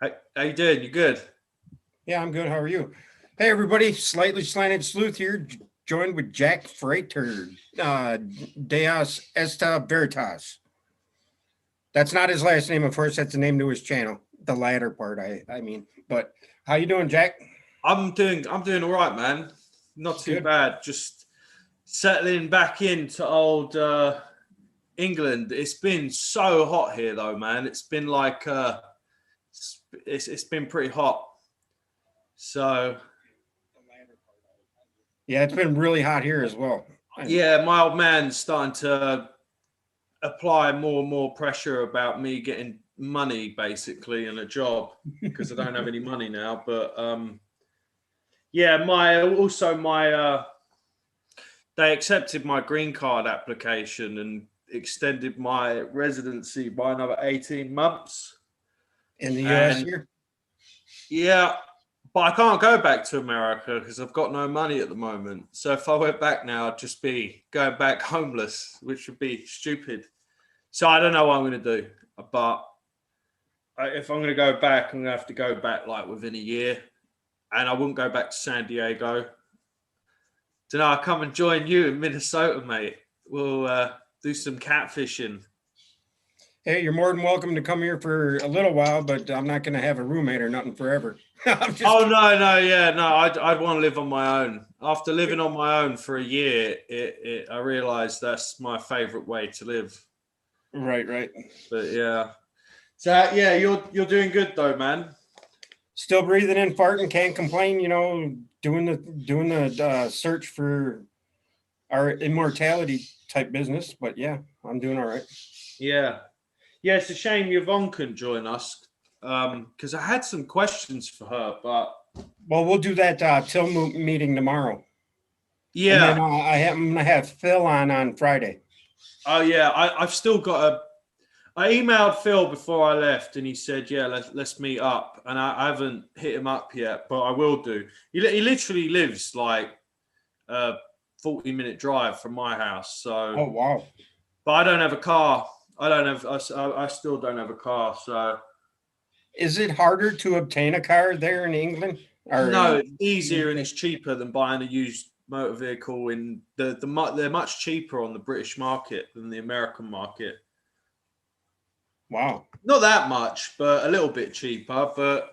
How you doing? You good? Yeah, I'm good. How are you? Hey, everybody. Slightly Slanted Sleuth here, joined with Jack Freighter, Deus Esta Veritas. That's not his last name, of course. That's the name to his channel. The latter part, I mean. But how you doing, Jack? I'm doing all right, man. Not too Good. bad. Just settling back into old England. It's been so hot here, though, man. It's been like it's been pretty hot. So Yeah, it's been really hot here as well. yeah, my old man's starting to apply more and more pressure about me getting money, basically, and a job because I don't have any money now. But yeah, my they accepted my green card application and extended my residency by another 18 months. In the U.S. And here? yeah, but I can't go back to America because I've got no money at the moment. So if I went back now, I'd just be going back homeless, which would be stupid. So I don't know what I'm going to do. But if I'm going to go back, I'm going to have to go back like within a year. And I wouldn't go back to San Diego. So now I'll come and join you in Minnesota, mate. We'll do some catfishing. Hey, you're more than welcome to come here for a little while, but I'm not going to have a roommate or nothing forever. I'm just Oh no, yeah, no. I'd want to live on my own. After living on my own for a year, I realised that's my favourite way to live. right. But yeah, so yeah, you're doing good though, man. Still breathing in, farting, can't complain. Doing the search for our immortality type business. But yeah, I'm doing all right. Yeah, yeah. It's a shame Yvonne couldn't join us because I had some questions for her, but Well, we'll do that till meeting tomorrow, and then yeah. I'm gonna have Phil on Friday. Oh yeah, I've still got a. I emailed Phil before I left, and he said, "Yeah, let's meet up." And I haven't hit him up yet, but I will do. He literally lives like a 40-minute drive from my house. So, Oh wow! but I don't have a car. I don't have. I still don't have a car. So Is it harder to obtain a car there in England or no, in it's easier and UK? it's cheaper than buying a used motor vehicle. They're much cheaper on the British market than the American market. Wow, Not that much, but a little bit cheaper. But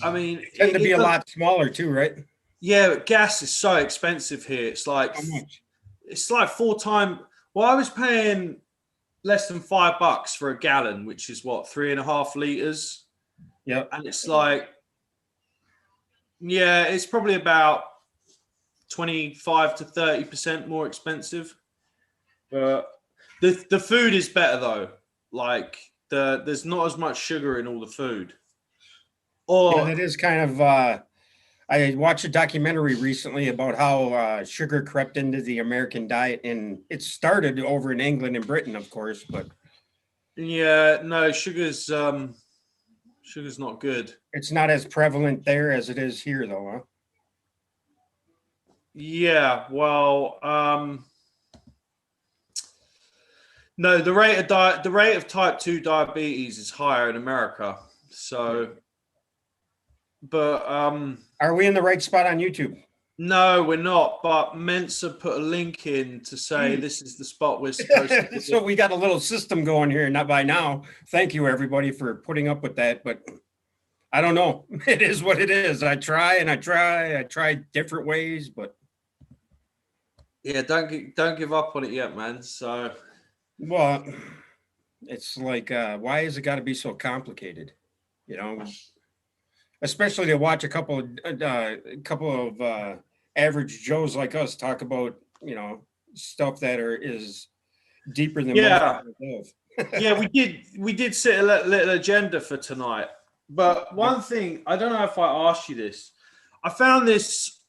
I mean, they tend to be a lot smaller too, right? yeah, but gas is so expensive here. How much? It's like 4 times. Well, I was paying less than $5 for a gallon, which is what 3.5 liters, Yep. and it's like, yeah, it's probably about 25 to 30% more expensive. But the food is better though. Like there's not as much sugar in all the food. Yeah, Or that is kind of. I watched a documentary recently about how sugar crept into the American diet, and it started over in England and Britain, of course. But yeah, no, sugar's not good. it's not as prevalent there as it is here, though, huh? Yeah, well, no, the rate of type 2 diabetes is higher in America. So, but Are we in the right spot on YouTube? no, we're not. But Mensa put a link in to say this is the spot we're supposed to So be. we got a little system going here, not by now. Thank you, everybody, for putting up with that. But I don't know. It is what it is. I try and I try. I try different ways, but Yeah, don't give up on it yet, man. So, well, it's like, why has it got to be so complicated? You know, especially to watch a couple of average Joes like us talk about stuff that is deeper than most yeah, people live. yeah, we did set a little agenda for tonight. But one thing, I don't know if I asked you this. I found this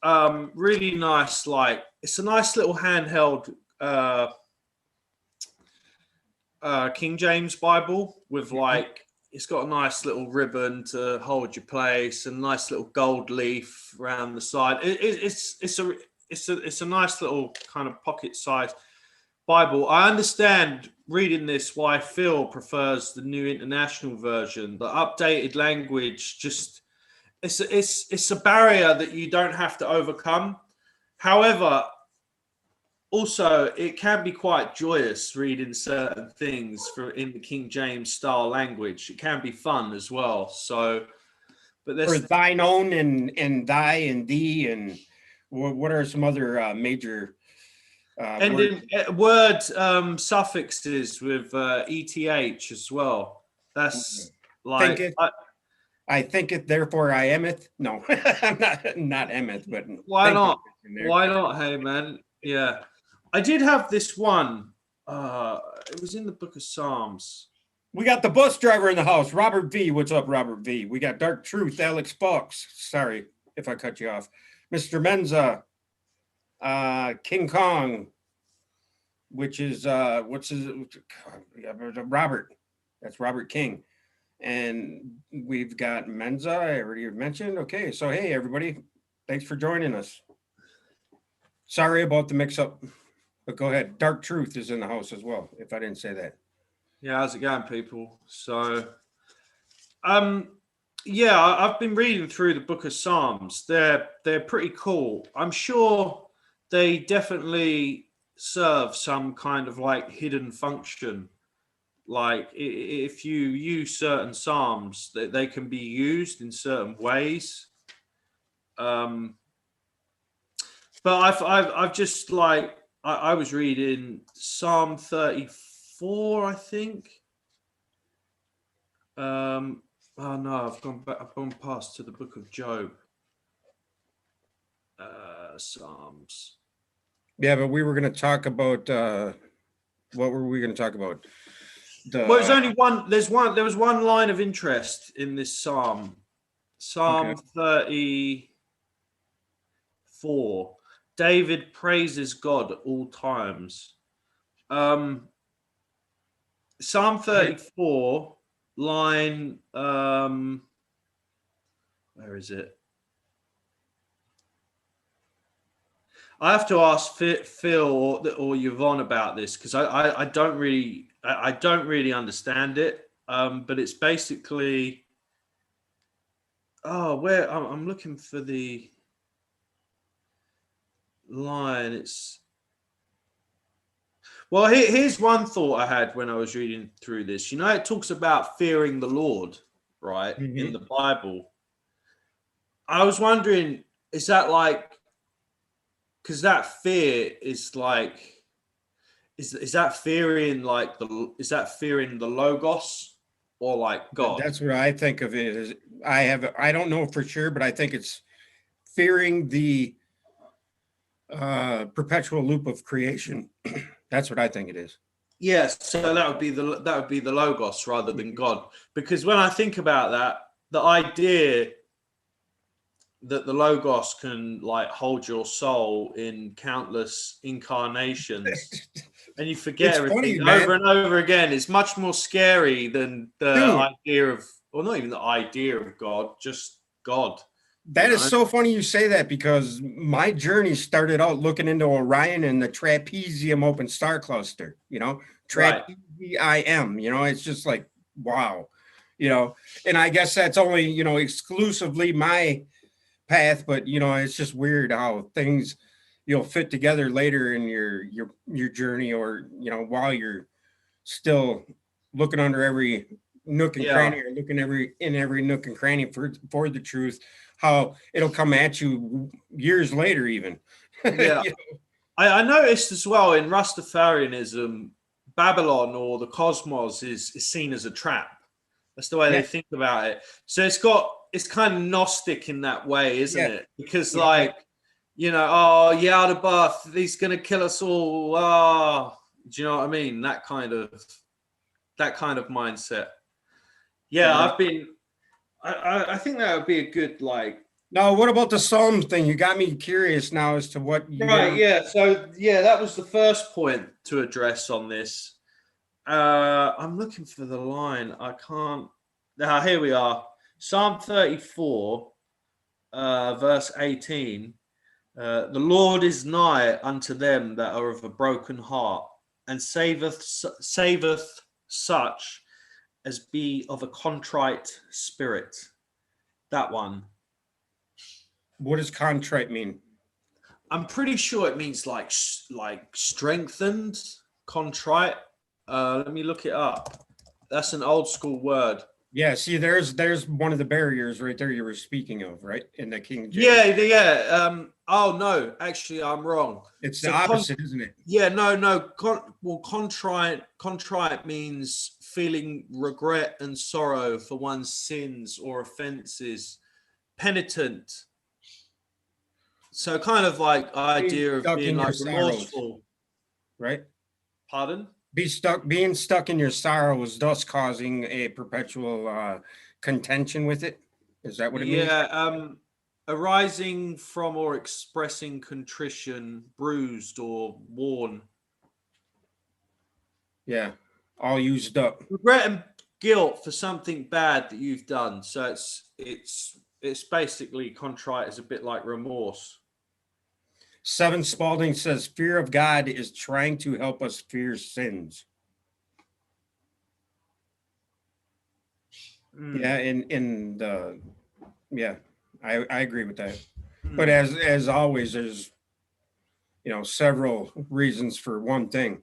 really nice, like it's a nice little handheld King James Bible with like it's got a nice little ribbon to hold your place and nice little gold leaf around the side. It's a nice little kind of pocket size. Bible. I understand reading this why Phil prefers the New International Version. The updated language just it's a barrier that you don't have to overcome. However, also it can be quite joyous reading certain things in the King James style language. It can be fun as well. So, but Or there's thine own and thy and thee and what are some other major words? and word suffixes with eth as well. That's like Thinketh, I think it, therefore I am it. No, I'm not emeth, but why thinketh not? in there. Why not? Hey man, yeah. I did have this one. It was in the Book of Psalms. We got the bus driver in the house, Robert V. What's up, Robert V? We got Dark Truth, Alex Fox. Sorry if I cut you off. Mr. Menza, King Kong, which is what's his Robert. That's Robert King. And we've got Menza, I already mentioned. Okay, so hey everybody, thanks for joining us. Sorry about the mix-up, but go ahead. Dark Truth is in the house as well, if I didn't say that. Yeah, how's it going, people? So, yeah, I've been reading through the Book of Psalms. They're pretty cool. I'm sure they definitely serve some kind of like hidden function. Like if you use certain psalms, they can be used in certain ways. But I've just like I was reading Psalm 34, I think. Oh no, I've gone back. I've gone past to the Book of Job. Psalms. Yeah, but we were going to talk about what were we going to talk about? Well, there's only one. There was one line of interest in this psalm. Psalm 34. David praises God at all times. Psalm 34, line. Where is it? I have to ask Phil or Yvonne about this because I don't really understand it. But it's basically, where I'm looking for the line. Here's one thought I had when I was reading through this. You know, it talks about fearing the Lord, right, in the Bible. I was wondering, is that like, because that fear is like, is that fearing like is that fearing the Logos or like God? That's what I think of it as. I don't know for sure, but I think it's fearing the perpetual loop of creation. That's what I think it is. Yes, so that would be the Logos rather than God. Because when I think about that, the idea that the Logos can like hold your soul in countless incarnations and you forget everything over and over again is much more scary than the idea of, or not even the idea of God, just God. That is so funny you say that because my journey started out looking into Orion and the trapezium open star cluster, you know, trapezium, you know, it's just like, wow, you know, and I guess that's only, you know, exclusively my path, but you know, it's just weird how things you'll fit together later in your journey, or you know, while you're still looking under every nook and cranny, or looking in every nook and cranny for the truth, how it'll come at you years later even. Yeah. You know? I noticed as well in Rastafarianism, Babylon or the cosmos is seen as a trap. That's the way they think about it. So it's kind of Gnostic in that way, isn't it? Because like, you know, Yaldabaoth, he's going to kill us all. Do you know what I mean? That kind of mindset. Yeah, I think that would be a good like. Now, what about the Psalms thing? You got me curious now as to what you. Right. Yeah. So that was the first point to address on this. I'm looking for the line. I can't. Here we are. Psalm 34, verse 18. The Lord is nigh unto them that are of a broken heart, and saveth such as be of a contrite spirit. That one. What does contrite mean? I'm pretty sure it means like strengthened, contrite. Let me look it up. That's an old school word. Yeah, see, there's one of the barriers right there you were speaking of, right? In the King James. Yeah. Oh no, actually, I'm wrong. It's the opposite, isn't it? Yeah, no. Contrite means feeling regret and sorrow for one's sins or offenses. Penitent. So kind of like idea of being like remorseful, right? Pardon? Being stuck in your sorrows, thus causing a perpetual contention with it. Is that what it means? Yeah, arising from or expressing contrition, bruised or worn. Yeah, all used up. Regret and guilt for something bad that you've done. So it's basically contrite is a bit like remorse. Seven Spalding says, fear of God is trying to help us fear sins. Yeah, I agree with that. But as always, there's several reasons for one thing.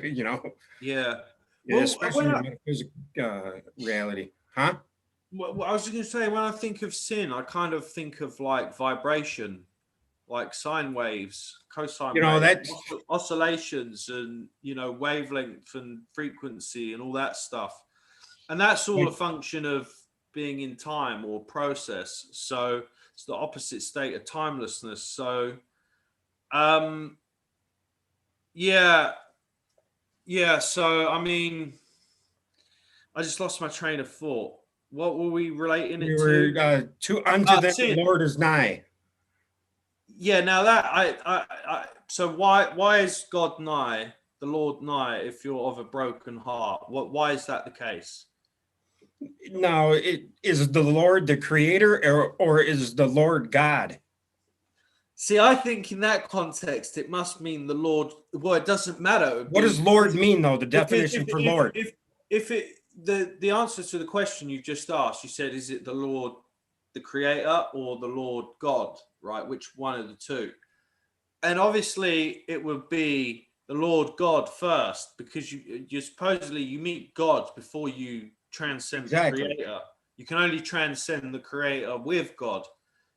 Yeah. Well, especially in metaphysical reality, huh? Well, I was going to say, when I think of sin, I kind of think of like vibration, like sine waves, cosine waves, oscillations, and wavelength and frequency and all that stuff. And that's all a function of being in time or process. So it's the opposite state of timelessness. So, yeah. So, I mean, I just lost my train of thought. What were we relating it to? Unto them the Lord is nigh. Yeah. Now that so why is God nigh, the Lord nigh, if you're of a broken heart? Why is that the case? Now, is the Lord the creator or is the Lord God? See, I think in that context, it must mean the Lord. Well, it doesn't matter. What does Lord mean, though? The definition for Lord. If the answer to the question you just asked, you said, is it the Lord, the creator, or the Lord God, right? Which one of the two? And obviously it would be the Lord God first, because you supposedly you meet God before you transcend the creator. You can only transcend the creator with God.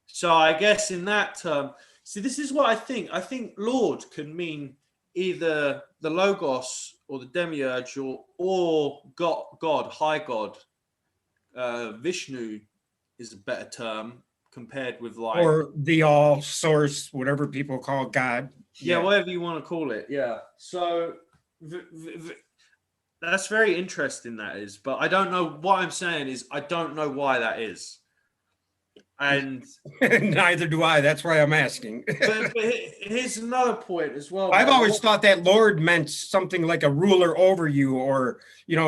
So I guess in that term, see, this is what I think. I think Lord can mean either the Logos or the Demiurge or God, High God. Vishnu is a better term compared with like, or the all source, whatever people call God. Yeah, whatever you want to call it. Yeah. So that's very interesting, that is. But I don't know what I'm saying is I don't know why that is. And neither do I. That's why I'm asking. but here's another point as well. I've always thought that Lord meant something like a ruler over you, or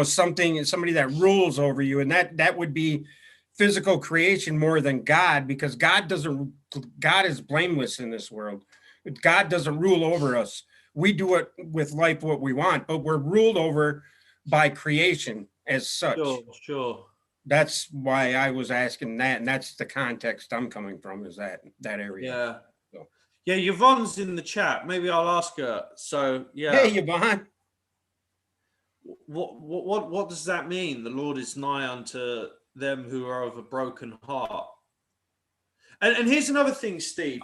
somebody that rules over you, and that would be physical creation more than God, because God is blameless in this world. God doesn't rule over us. We do it with life what we want, but we're ruled over by creation as such. Sure. That's why I was asking that, and that's the context I'm coming from, is that area. Yeah. So. Yeah, Yvonne's in the chat. Maybe I'll ask her. So yeah. Hey, Yvonne. What does that mean? The Lord is nigh unto them who are of a broken heart. And here's another thing, Steve.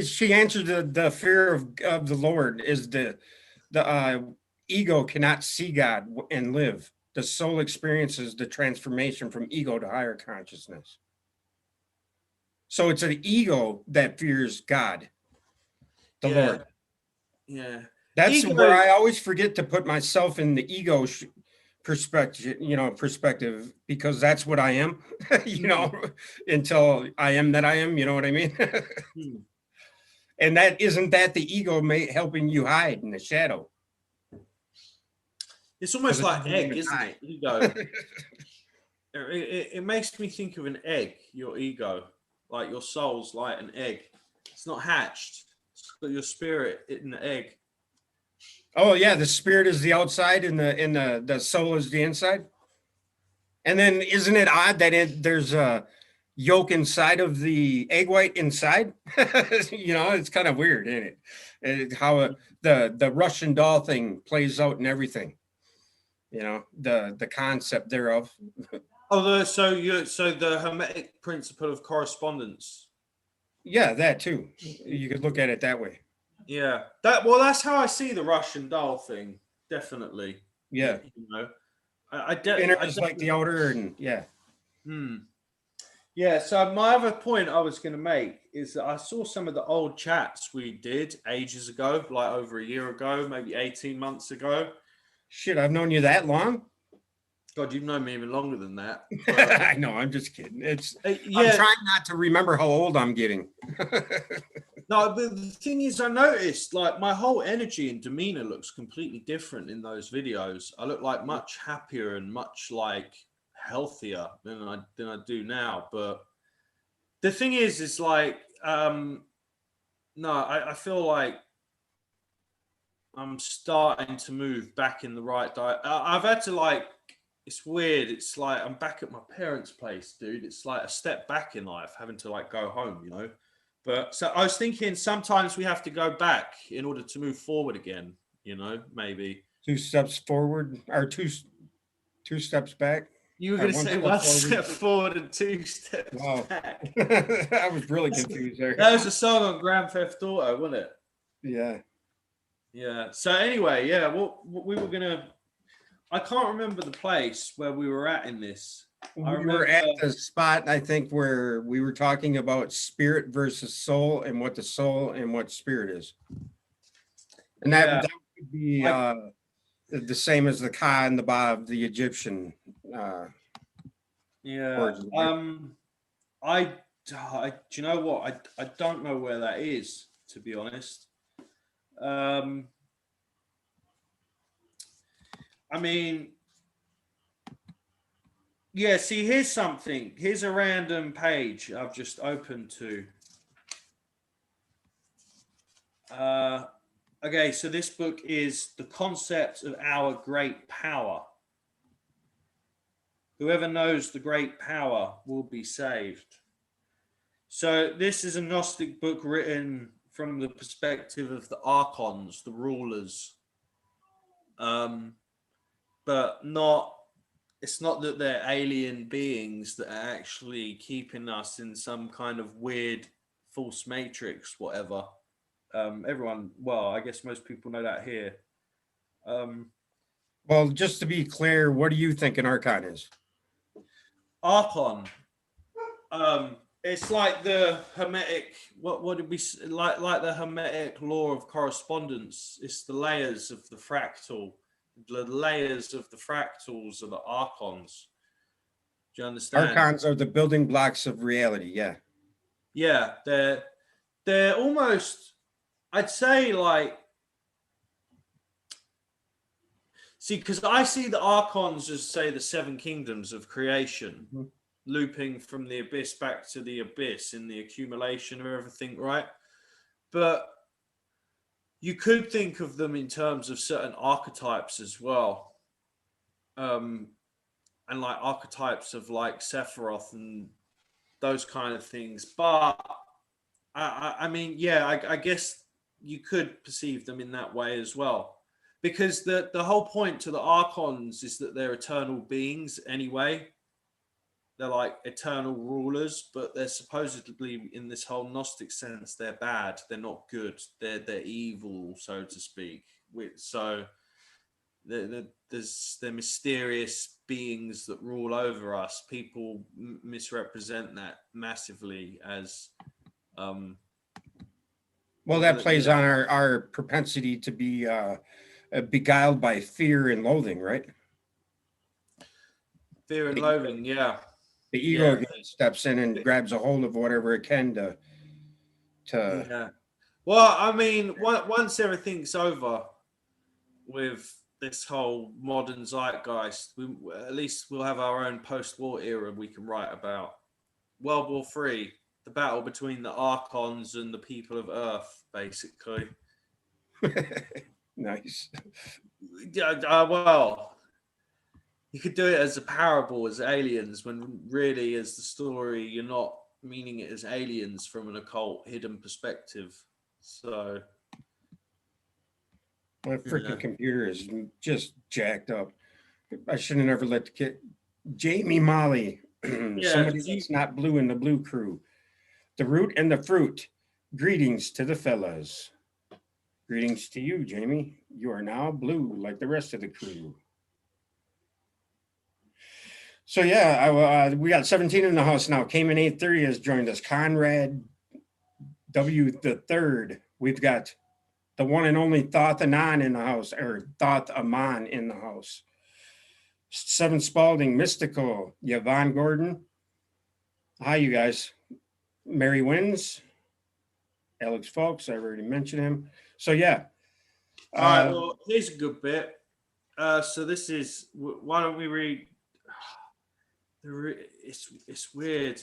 She answered the fear of the Lord is the ego cannot see God and live. The soul experiences the transformation from ego to higher consciousness. So it's an ego that fears God, the Lord. Yeah. That's ego, where I always forget to put myself in the ego perspective, because that's what I am, until I am that I am, you know what I mean? And isn't that the ego helping you hide in the shadow? It's almost like egg, isn't it? Ego. It makes me think of an egg, your ego. Like your soul's like an egg. It's not hatched. It's got your spirit in the egg. Oh yeah, the spirit is the outside and the soul is the inside. And then isn't it odd that there's a yolk inside of the egg white inside? It's kind of weird, isn't it? How the Russian doll thing plays out and everything. The concept thereof. Although, so the hermetic principle of correspondence. Yeah, that too. You could look at it that way. Yeah, that's how I see the Russian doll thing. Definitely. Yeah. Inner I is like the outer, and yeah. Yeah. So my other point I was going to make is that I saw some of the old chats we did ages ago, like over a year ago, maybe 18 months ago. Shit, I've known you that long. God, you've known me even longer than that. I know, I'm just kidding. I'm yeah. trying not to remember how old I'm getting. No, but the thing is, I noticed like my whole energy and demeanor looks completely different in those videos. I look like much happier and much like healthier than I do now. But the thing is like, no, I feel like I'm starting to move back in the right direction. I've had to like, it's weird. It's like I'm back at my parents' place, dude. It's like a step back in life, having to like go home. But so I was thinking sometimes we have to go back in order to move forward again, maybe. 2 steps forward or two steps back. You were going to say 1 step forward and 2 steps back. I was really confused there. That was a song on Grand Theft Auto, wasn't it? Yeah. Yeah. So anyway, yeah, we were going to, I can't remember the place where we were at in this. We were at the spot, I think, where we were talking about spirit versus soul and what the soul and what spirit is. And that would be the same as the Ka and the Ba of the Egyptian. Yeah. Do you know what? I don't know where that is, to be honest. I mean, yeah, see, here's something. Here's a random page I've just opened to. Okay, so this book is The Concept of Our Great Power. Whoever knows the great power will be saved. So this is a Gnostic book written from the perspective of the archons, the rulers. But it's not that they're alien beings that are actually keeping us in some kind of weird false matrix, whatever. I guess most people know that here. Well, just to be clear, what do you think an archon is? Archon. It's like the hermetic. What did we like the hermetic law of correspondence? It's the layers of the fractal. The layers of the fractals are the archons. Do you understand? Archons are the building blocks of reality. Yeah. Yeah, they're almost. I'd say like. See, because I see the archons as, say, the 7 kingdoms of creation, looping from the abyss back to the abyss in the accumulation of everything, right? But you could think of them in terms of certain archetypes as well. And like archetypes of like Sephiroth and those kind of things. But I mean, yeah, I guess you could perceive them in that way as well. Because the whole point to the archons is that they're eternal beings anyway. They're like eternal rulers, but they're supposedly, in this whole Gnostic sense, they're bad. They're not good. They're evil, so to speak. So they're mysterious beings that rule over us. People misrepresent that massively as. Well, that plays on our propensity to be beguiled by fear and loathing, right? Fear and loathing, yeah. The ego steps in and grabs a hold of whatever it can to. Yeah. Well, I mean, once everything's over with this whole modern zeitgeist, at least we'll have our own post-war era we can write about. World War III, the battle between the archons and the people of Earth, basically. Nice. Yeah, well, you could do it as a parable as aliens, when really, as the story, you're not meaning it as aliens from an occult hidden perspective. So My yeah, freaking computer is just jacked up. I should have never let the kid. Jamie Molly, yeah. somebody that's not blue in the blue crew. The root and the fruit. Greetings to the fellas. Greetings to you, Jamie. You are now blue like the rest of the crew. So yeah, we got 17 in the house now. Cayman 830 has joined us. Conrad W the third. We've got the one and only Thoth Anon in the house, or Thoth Aman in the house. Seven Spalding, Mystical, Yvonne Gordon. Hi, you guys. Mary Wins, Alex Folks, I already mentioned him. So yeah. All right. Well, here's a good bit. So this is. Why don't we read? It's weird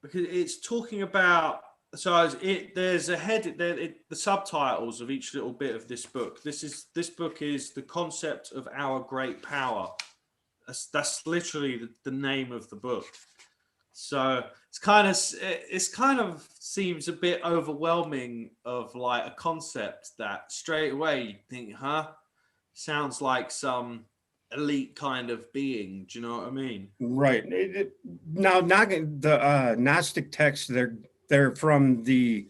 because it's talking about. So there's a head there. The subtitles of each little bit of this book. This book is The Concept of Our Great Power. That's literally the name of the book. So it's kind of seems a bit overwhelming of like a concept that straight away you think, huh? Sounds like some elite kind of being. Do you know what I mean? Right. Now, not the Gnostic texts, they're from the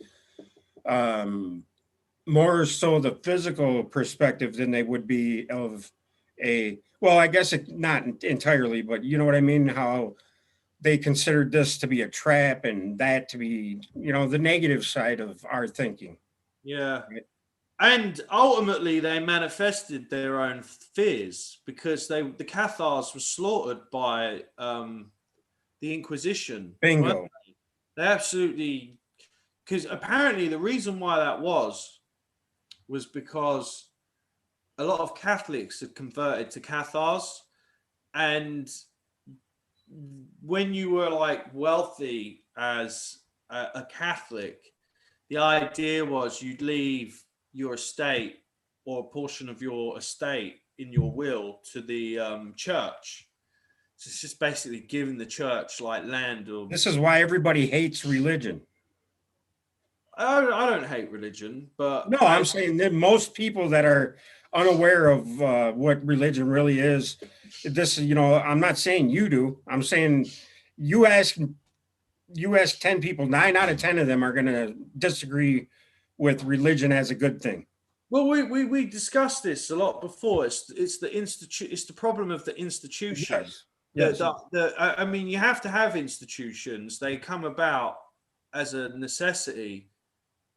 more so the physical perspective than they would be of a, well, I guess it not entirely, but you know what I mean? How they considered this to be a trap and that to be, the negative side of our thinking. Yeah. Right? And ultimately, they manifested their own fears because the Cathars were slaughtered by the Inquisition. Bingo. They absolutely, because apparently the reason why that was because a lot of Catholics had converted to Cathars, and when you were like wealthy as a Catholic, the idea was you'd leave your estate or a portion of your estate in your will to the church. So it's just basically giving the church like land. Or This is why everybody hates religion. I don't hate religion, but No, I'm saying that most people that are unaware of what religion really is, I'm not saying you do. I'm saying you ask 10 people, 9 out of 10 of them are going to disagree with religion as a good thing. well, we discussed this a lot before. It's the problem of the institution. Yes. I mean, you have to have institutions. They come about as a necessity,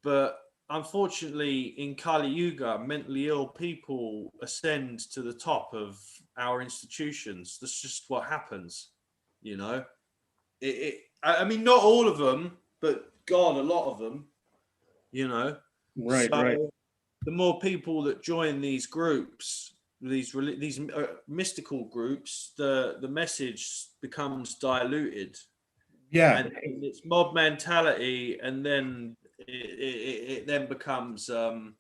but unfortunately, in Kali Yuga, mentally ill people ascend to the top of our institutions. That's just what happens, you know. I mean, not all of them, but God, a lot of them, you know. Right, right. So the more people that join these groups, these mystical groups, the message becomes diluted. Yeah. And it's mob mentality, and then it then becomes. So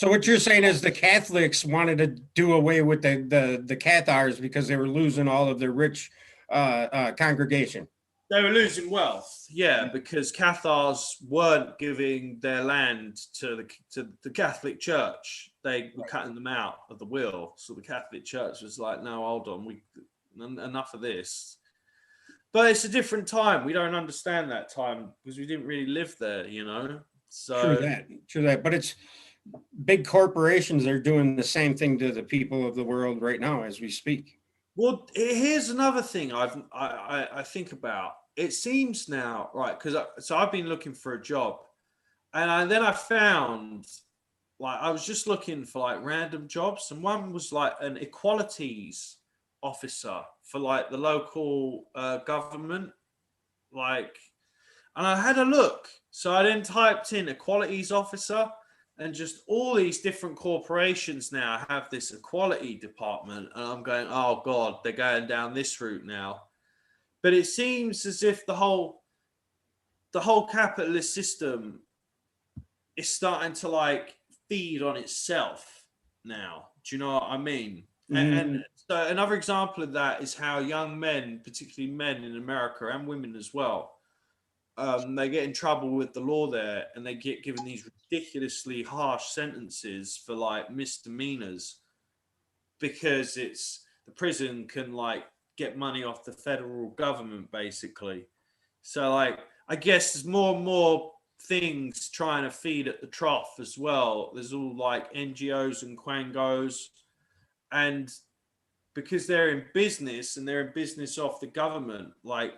what you're saying is the Catholics wanted to do away with the Cathars because they were losing all of their rich congregation. They were losing wealth, yeah, because Cathars weren't giving their land to the Catholic Church. They were cutting them out of the will. So the Catholic Church was like, "No, hold on, enough of this." But it's a different time. We don't understand that time because we didn't really live there, you know. So True that. But it's big corporations are doing the same thing to the people of the world right now as we speak. well, here's another thing I think about. It seems now, right? Because I've been looking for a job, and then I found, like, I was just looking for like random jobs, and one was like an equalities officer for like the local government, like, and I had a look. So I then typed in equalities officer, and just all these different corporations now have this equality department, and I'm going, oh God, they're going down this route now. But it seems as if the whole capitalist system it's starting to like feed on itself now. Do you know what I mean? And so another example of that is how young men, particularly men in America and women as well, they get in trouble with the law there, and they get given these ridiculously harsh sentences for like misdemeanors because it's the prison can like get money off the federal government basically. So like I guess there's more and more things trying to feed at the trough as well. There's all like NGOs and quangos, and because they're in business and they're in business off the government, like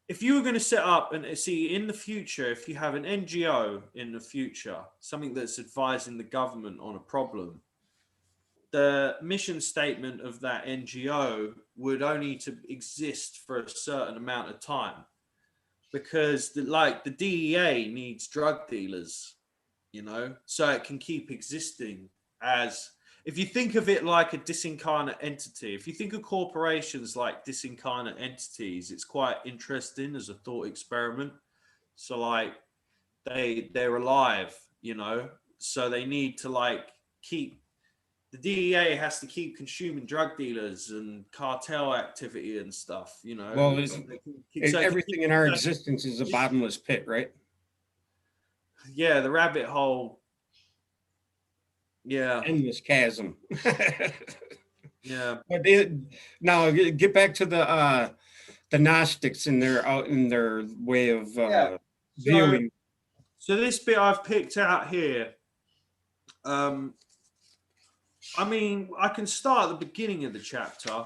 if you were going to set up and see in the future, if you have an NGO in the future, something that's advising the government on a problem, the mission statement of that NGO would only to exist for a certain amount of time because the DEA needs drug dealers, you know, so it can keep existing as, if you think of it like a disincarnate entity, if you think of corporations like disincarnate entities, it's quite interesting as a thought experiment. So like they're alive, you know, so they need to like keep, the DEA has to keep consuming drug dealers and cartel activity and stuff, you know. Well, So everything in our existence is a bottomless pit, right? Yeah, the rabbit hole. Yeah. Endless chasm. Yeah. But now get back to the Gnostics in their way of viewing. So this bit I've picked out here. I mean, I can start at the beginning of the chapter,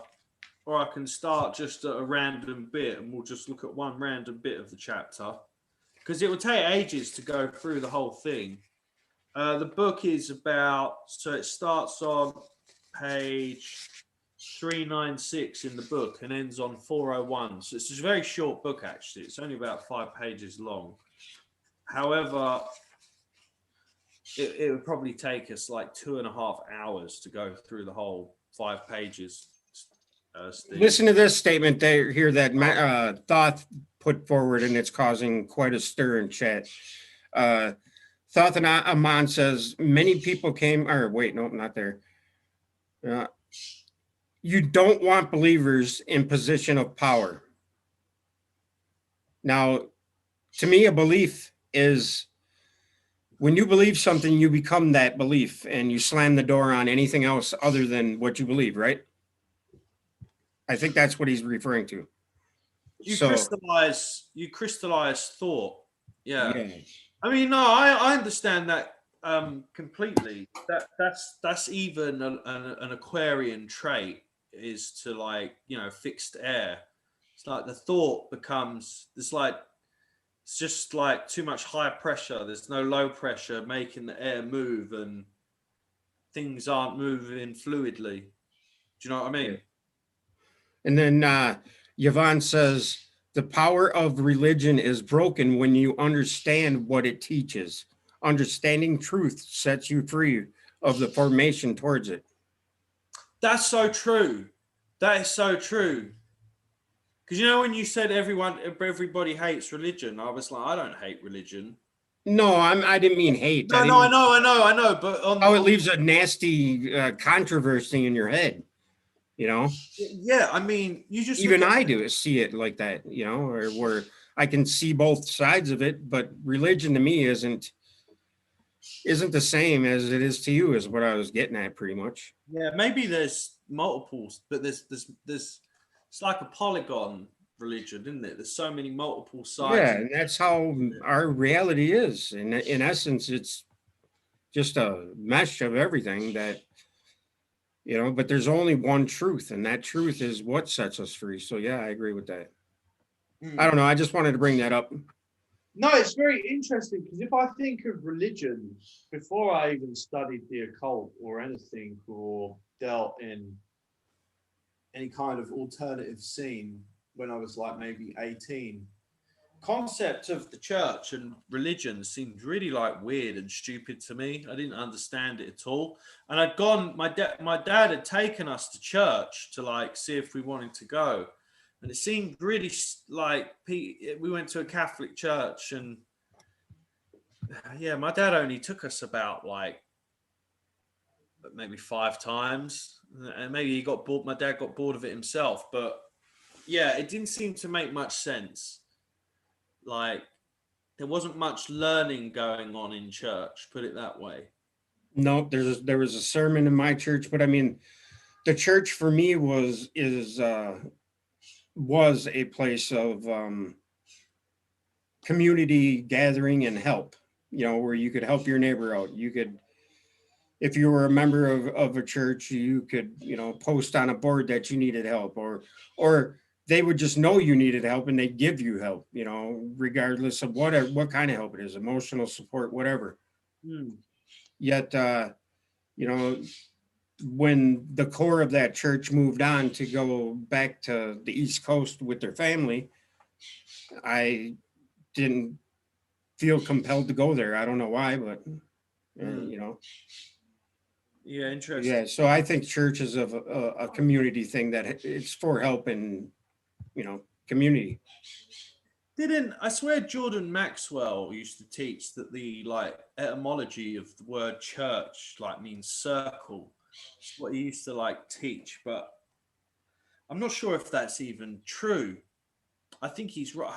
or I can start just at a random bit, and we'll just look at one random bit of the chapter, because it will take ages to go through the whole thing. The book is about, so it starts on page 396 in the book and ends on 401. So it's a very short book, actually. It's only about 5 pages long. However, it would probably take us like 2.5 hours to go through the whole 5 pages. Listen to this statement here that Thoth put forward, and it's causing quite a stir in chat. Thoth and Aman says, many people came, or wait, no, not there. You don't want believers in position of power. Now, to me, a belief is when you believe something, you become that belief and you slam the door on anything else other than what you believe, right? I think that's what he's referring to. You crystallize thought. Yeah. Yeah. I mean, no, I understand that completely. That's even an Aquarian trait, is to like, you know, fixed air. It's like the thought becomes, it's just like too much high pressure. There's no low pressure making the air move, and things aren't moving fluidly. Do you know what I mean? And then Yvonne says, the power of religion is broken when you understand what it teaches. Understanding truth sets you free of the formation towards it. That's so true. That is so true. Because you know when you said everybody hates religion, I was like, I don't hate religion. No, I didn't mean hate. No, I know. But it leaves a nasty controversy in your head. You know? Yeah, I mean, you just even I do see it like that, you know, or where I can see both sides of it, but religion to me isn't the same as it is to you, is what I was getting at pretty much. Yeah, maybe there's multiples, but there's it's like a polygon religion, isn't it? There's so many multiple sides. Yeah, and that's how our reality is. And in essence, it's just a mesh of everything that, you know, but there's only one truth, and that truth is what sets us free. So yeah, I agree with that. I don't know. I just wanted to bring that up. No, it's very interesting, because if I think of religion, before I even studied the occult or anything, or dealt in any kind of alternative scene when I was like maybe 18, concept of the church and religion seemed really like weird and stupid to me. I didn't understand it at all. And I'd gone, my dad had taken us to church to like see if we wanted to go. And it seemed really like, we went to a Catholic church, and Yeah, my dad only took us about like maybe 5 times, and maybe he got bored. My dad got bored of it himself, but yeah, it didn't seem to make much sense. Like there wasn't much learning going on in church, put it that way. No, there was a sermon in my church, but I mean, the church for me was a place of community gathering and help. You know, where you could help your neighbor out. You could, if you were a member of a church, you could, you know, post on a board that you needed help, or they would just know you needed help and they'd give you help, you know, regardless of what kind of help it is, emotional support, whatever. Hmm. Yet, you know, when the core of that church moved on to go back to the East Coast with their family, I didn't feel compelled to go there. I don't know why, but Hmm. you know, Yeah, yeah. interesting. So I think church is a community thing that it's for help and, you know, community. Didn't I swear Jordan Maxwell used to teach that the like etymology of the word church like means circle. It's what he used to like teach, but I'm not sure if that's even true. I think he's right.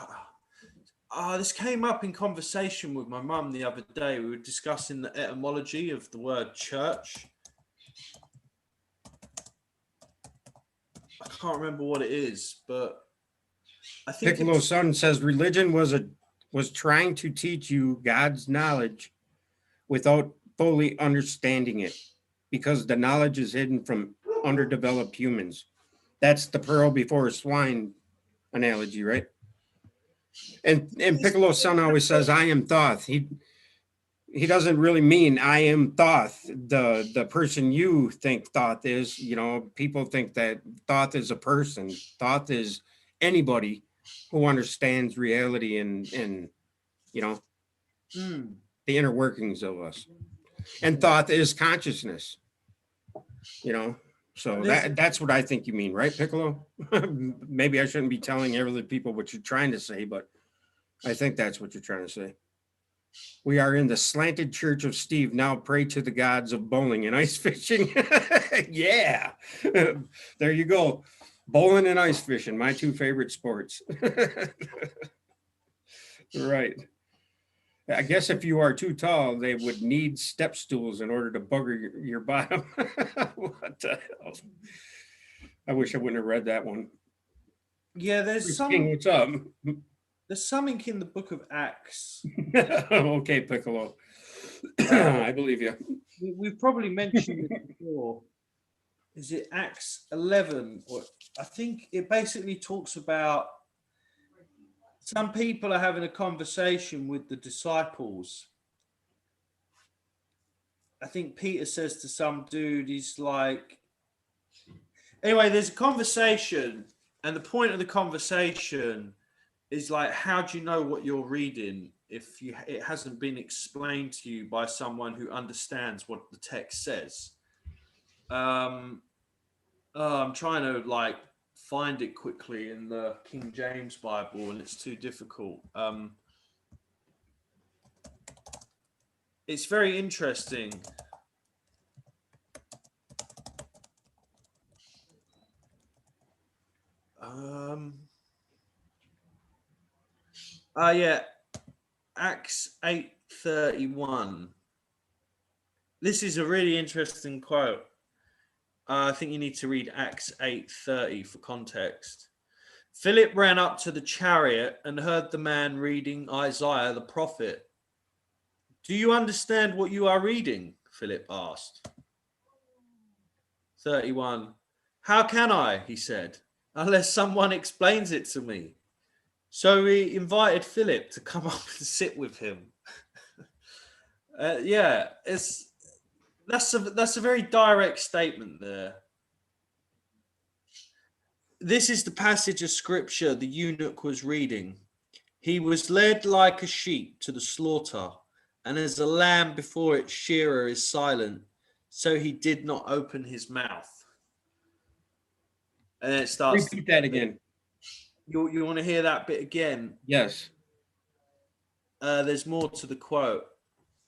This came up in conversation with my mum the other day. We were discussing the etymology of the word church. I can't remember what it is, but I think Piccolo it's Sun says religion was trying to teach you God's knowledge without fully understanding it, because the knowledge is hidden from underdeveloped humans. That's the pearl before swine analogy, right? And Piccolo's son always says, "I am Thoth." He doesn't really mean I am Thoth, the person you think Thoth is. You know, people think that Thoth is a person. Thoth is anybody who understands reality and you know mm, the inner workings of us. And yeah. Thoth is consciousness. You know, so There's that's what I think you mean, right, Piccolo? Maybe I shouldn't be telling other people what you're trying to say, but I think that's what you're trying to say. We are in the slanted church of Steve. Now pray to the gods of bowling and ice fishing. Yeah. There you go. Bowling and ice fishing, my two favorite sports. Right. I guess if you are too tall, they would need step stools in order to bugger your bottom. What the hell? I wish I wouldn't have read that one. yeah, Chris King, what's up? there's something in the book of Acts. Okay, Piccolo. Uh, I believe you. we've probably mentioned it before. Is it Acts 11? Or I think it basically talks about some people are having a conversation with the disciples. I think Peter says to some dude, he's like, anyway, there's a conversation, and the point of the conversation is like, how do you know what you're reading if it hasn't been explained to you by someone who understands what the text says? Um, I'm trying to like find it quickly in the King James Bible, and it's too difficult. It's very interesting. Yeah, Acts 8:31. This is a really interesting quote. I think you need to read Acts 8:30 for context. Philip ran up to the chariot and heard the man reading Isaiah the prophet. Do you understand what you are reading? Philip asked. 31. How can I? He said, unless someone explains it to me. So he invited Philip to come up and sit with him. Yeah, that's a very direct statement there. This is the passage of scripture the eunuch was reading. He was led like a sheep to the slaughter, and as a lamb before its shearer is silent, so he did not open his mouth. And then it starts to Repeat that again. you want to hear that bit again? Yes. There's more to the quote.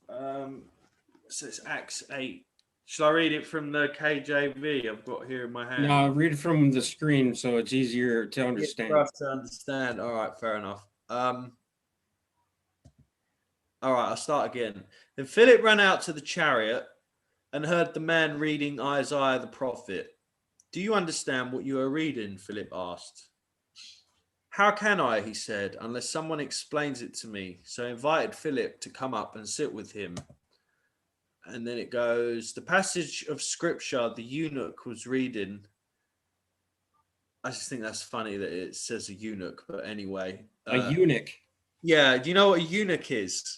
So it's Acts 8. Shall I read it from the KJV I've got here in my hand? No, read it from the screen so it's easier to understand. For us to understand. All right, fair enough. All right, I'll start again. Then Philip ran out to the chariot and heard the man reading Isaiah the prophet. Do you understand what you are reading? Philip asked. How can I, he said, unless someone explains it to me? So I invited Philip to come up and sit with him. And then it goes, the passage of scripture the eunuch was reading. I just think that's funny that it says a eunuch, but anyway. A eunuch? Yeah, do you know what a eunuch is?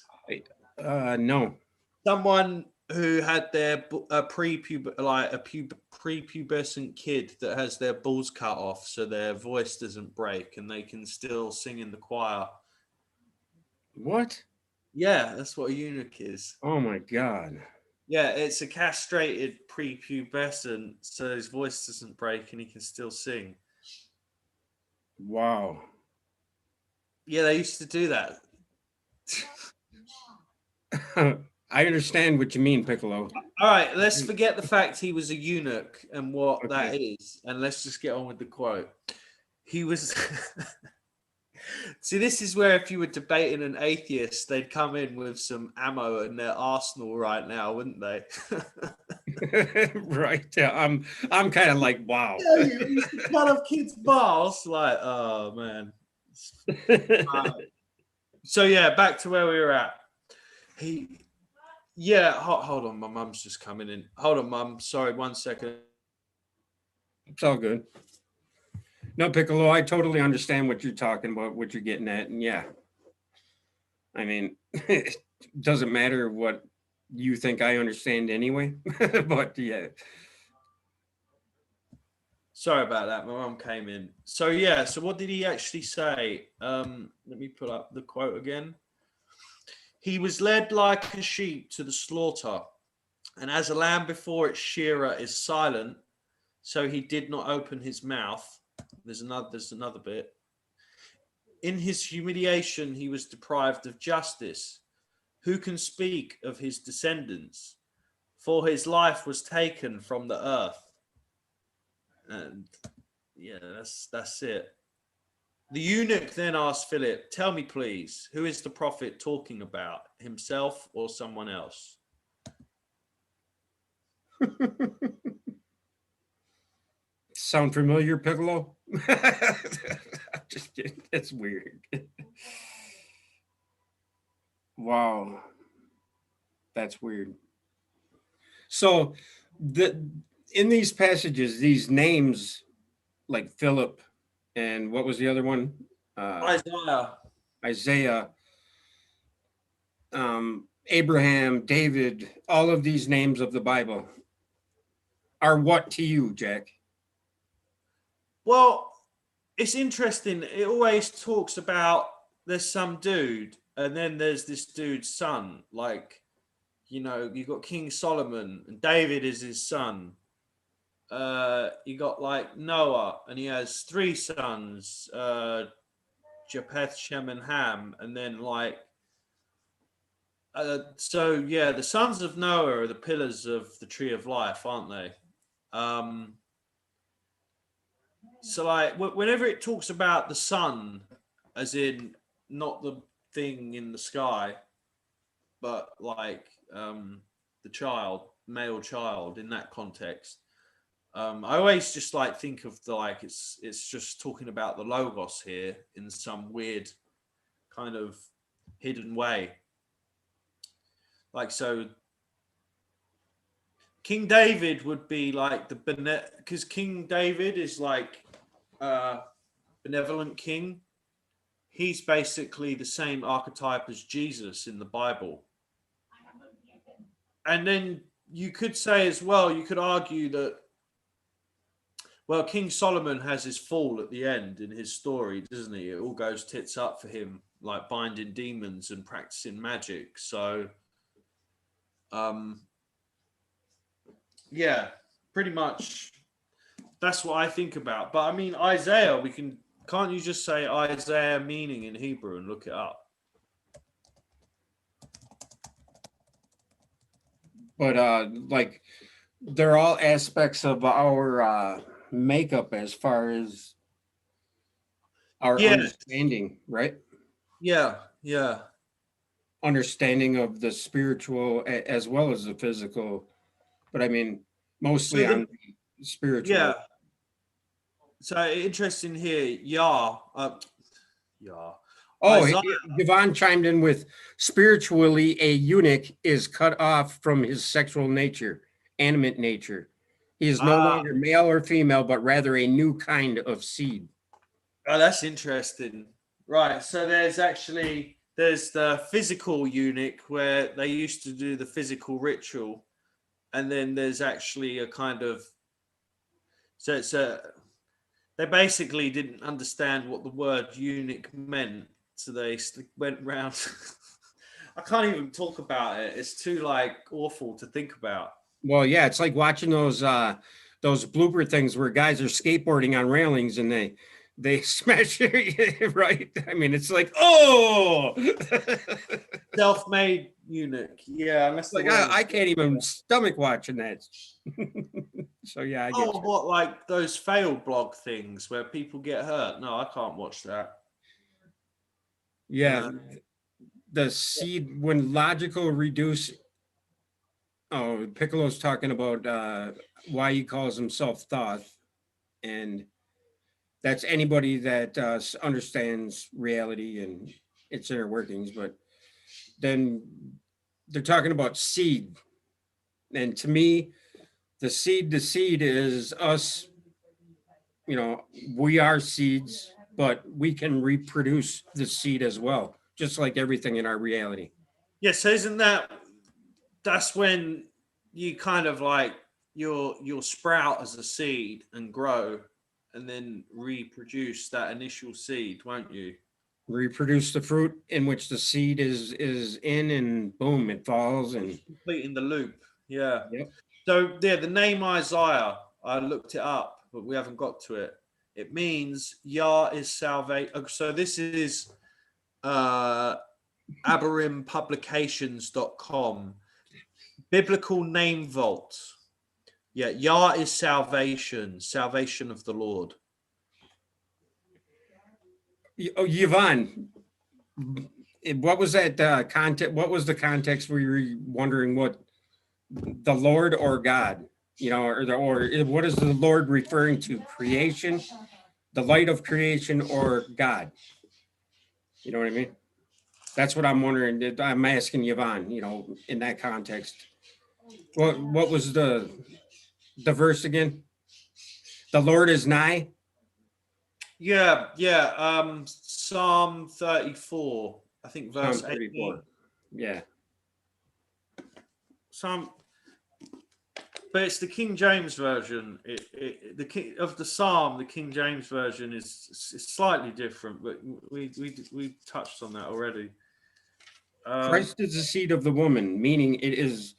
No. Someone who had their prepubescent kid that has their balls cut off so their voice doesn't break and they can still sing in the choir. What? Yeah, that's what a eunuch is. Oh my God. Yeah, it's a castrated prepubescent, so his voice doesn't break and he can still sing. Wow. Yeah, they used to do that. I understand what you mean, Piccolo. All right, let's forget the fact he was a eunuch and what that is, and let's just get on with the quote. He was... See, this is where if you were debating an atheist, they'd come in with some ammo in their arsenal right now, wouldn't they? Right. Yeah, I'm kind of like, wow. Yeah, you used to cut off kids' balls. Like, oh, man. So, yeah, back to where we were at. Hold on. My mum's just coming in. Hold on, mum. Sorry, 1 second. It's all good. No, Piccolo, I totally understand what you're talking about, what you're getting at. And yeah, I mean, it doesn't matter what you think I understand anyway, but yeah. Sorry about that. My mum came in. So, yeah, so what did he actually say? Let me pull up the quote again. He was led like a sheep to the slaughter, and as a lamb before its shearer is silent, so he did not open his mouth. There's another bit. In his humiliation, he was deprived of justice. Who can speak of his descendants? For his life was taken from the earth. And yeah, that's it. The eunuch then asked Philip, tell me please, who is the prophet talking about, himself or someone else? Sound familiar, Piccolo? Just kidding. It's weird. Wow. That's weird. So in these passages, these names like Philip and what was the other one? Isaiah, Abraham, David, all of these names of the Bible are what to you, Jack? Well, it's interesting. It always talks about there's some dude and then there's this dude's son. Like, you know, you got King Solomon and David is his son. You got like Noah and he has 3 sons, Japheth, Shem, and Ham. And then like, so yeah, the sons of Noah are the pillars of the tree of life, aren't they? So like whenever it talks about the sun, as in not the thing in the sky, but like the child, male child in that context, I always just like think of the like it's just talking about the logos here in some weird kind of hidden way. Like so King David would be like the because King David is like benevolent king. He's basically the same archetype as Jesus in the Bible. And then you could say as well, you could argue that, well, King Solomon has his fall at the end in his story, doesn't he? It all goes tits up for him, like binding demons and practicing magic. So, yeah, pretty much that's what I think about. But I mean, Isaiah, can't you just say Isaiah meaning in Hebrew and look it up? but like they're all aspects of our makeup as far as our Yeah, understanding, right? yeah, yeah. Understanding of the spiritual as well as the physical, but I mean mostly So on the the spiritual. yeah. So interesting here. Yeah, yeah. Oh, Isaiah. Yvonne chimed in with spiritually, a eunuch is cut off from his sexual nature, animate nature. He is no Ah, longer male or female, but rather a new kind of seed. oh, that's interesting. Right. So there's the physical eunuch where they used to do the physical ritual, and then there's actually a kind of so it's a they basically didn't understand what the word eunuch meant, so they went round. I can't even talk about it. It's too like awful to think about. Well, yeah, it's like watching those blooper things where guys are skateboarding on railings and they smash it, right? I mean, it's like, oh, Self-made eunuch. Yeah, unless the like word I is. can't even stomach watching that. So yeah, I get Oh, you. what like those fail blog things where people get hurt? No, I can't watch that. Yeah, Uh, the seed when logical reduce. Oh, Piccolo's talking about why he calls himself Thoth, and that's anybody that understands reality and its inner workings. But then they're talking about seed, and to me, the seed is us. You know, we are seeds, but we can reproduce the seed as well, just like everything in our reality. yeah, so isn't that's when you kind of like you'll sprout as a seed and grow and then reproduce that initial seed, won't you? Reproduce the fruit in which the seed is in, and boom, it falls. And Completing the loop. Yeah. yep. So yeah, the name Isaiah, I looked it up, but we haven't got to it. It means Yah is salvation. So this is uh aberimpublications.com. Biblical name vault. Yeah, Yah is salvation, salvation of the Lord. Oh, Yvonne, what was that context? What was the context where you were wondering what the Lord or God, or what is the Lord referring to? Creation, the light of creation, or God? You know what I mean? That's what I'm wondering. I'm asking Yvonne, in that context. What was the verse again? The Lord is nigh. Yeah, yeah. Psalm 34, I think Psalm verse 18. 34. Yeah. Psalm, but it's the King James version. The King of the Psalm, the King James version is slightly different, but we touched on that already. Christ is the seed of the woman, meaning it is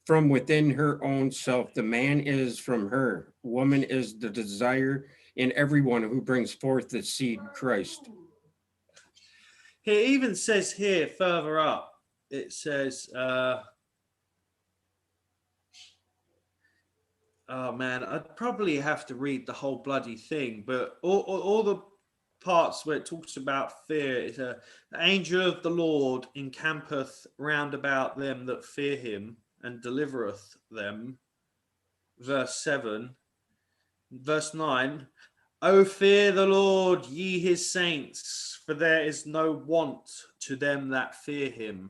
from within her own self. The man is from her. Woman is the desire in everyone who brings forth the seed, Christ. It even says here further up, it says, oh man, I'd probably have to read the whole bloody thing, but all the parts where it talks about fear is the angel of the Lord encampeth round about them that fear him and delivereth them. Verse 7. Verse 9. O fear the Lord, ye his saints, for there is no want to them that fear him.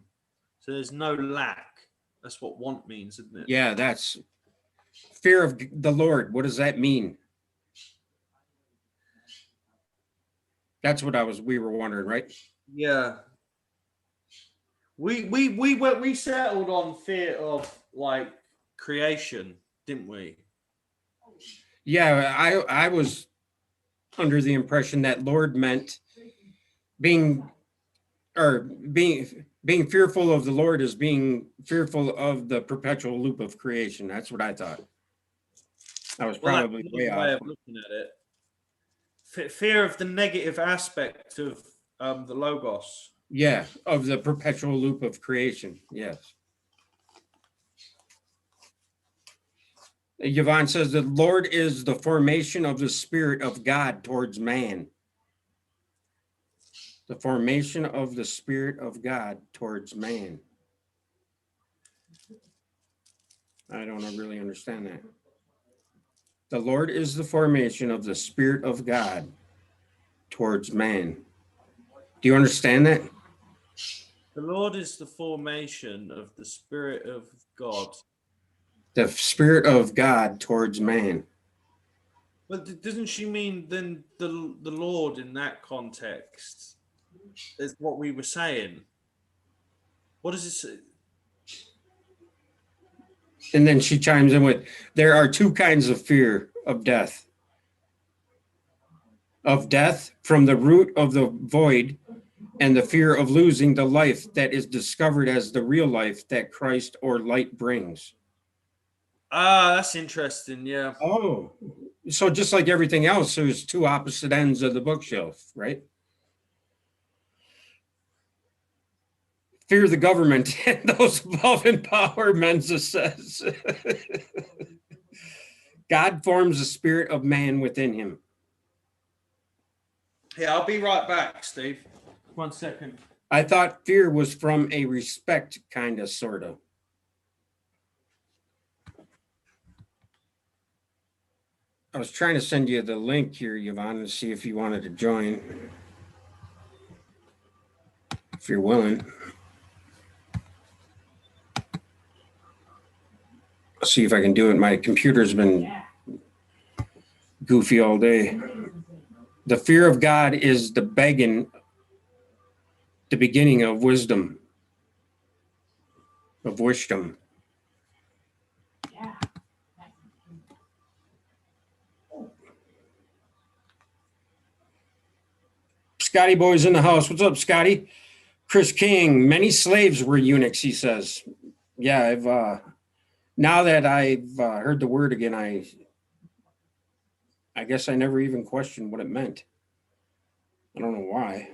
So there's no lack. That's what want means, isn't it? Yeah, that's fear of the Lord. What does that mean? That's what we were wondering, right? Yeah. We settled on fear of like creation, didn't we? Yeah, I was under the impression that Lord meant being or being fearful of the Lord is being fearful of the perpetual loop of creation. That's what I thought. I was Well, that's probably way another way off. of looking at it. Fear of the negative aspect of the logos. Yeah, of the perpetual loop of creation. Yes. Yvonne says the Lord is the formation of the Spirit of God towards man. The formation of the Spirit of God towards man. I don't really understand that. The Lord is the formation of the Spirit of God towards man. Do you understand that? The Lord is the formation of the Spirit of God. The Spirit of God towards man. But doesn't she mean then the Lord in that context is what we were saying? What does it say? And then she chimes in with, there are two kinds of fear of death. Of death from the root of the void, and the fear of losing the life that is discovered as the real life that Christ or light brings. Ah, that's interesting. Yeah. Oh, so just like everything else, there's two opposite ends of the bookshelf, right? Fear the government and those above in power, Mensa says. God forms the spirit of man within him. Yeah, I'll be right back, Steve. 1 second. I thought fear was from a respect, kind of, sort of. I was trying to send you the link here, Yvonne, to see if you wanted to join. If you're willing. I'll see if I can do it. My computer's been goofy all day. The fear of God is the beginning of wisdom. Of wisdom. Scotty Boy's in the house. What's up, Scotty? Chris King, many slaves were eunuchs, he says. Yeah, I've now that I've heard the word again, I guess I never even questioned what it meant. I don't know why.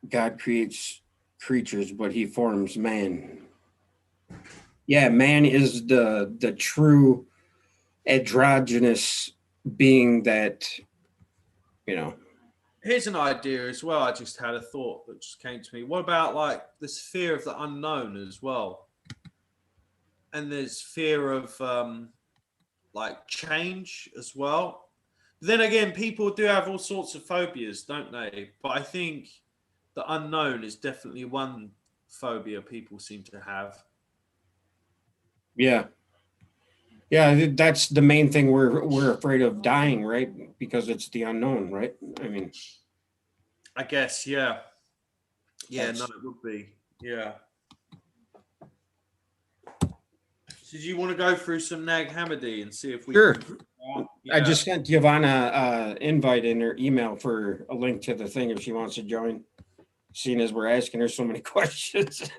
God creates creatures, but he forms man. Yeah, man is the true androgynous being that, you know. Here's an idea as well. I just had a thought that just came to me. What about like this fear of the unknown as well? And there's fear of like change as well. Then again, people do have all sorts of phobias, don't they? But I think the unknown is definitely one phobia people seem to have. Yeah. Yeah, that's the main thing we're afraid of dying, right? Because it's the unknown, right? I mean, I guess, yeah. Yeah, no, it would be. Yeah. So do you want to go through some Nag Hammadi and see if we sure. can... I just sent Giovanna invite in her email for a link to the thing if she wants to join, seeing as we're asking her so many questions.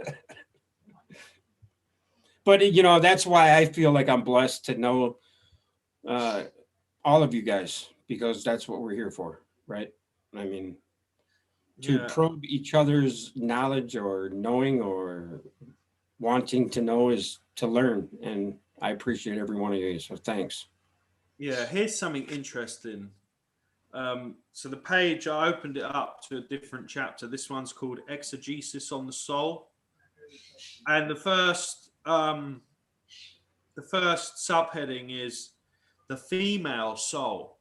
But, you know, that's why I feel like I'm blessed to know all of you guys, because that's what we're here for, right? I mean, to probe each other's knowledge or knowing or wanting to know is to learn. And I appreciate every one of you. So thanks. Yeah, here's something interesting. So the page, I opened it up to a different chapter. This one's called Exegesis on the Soul. And the first subheading is the female soul.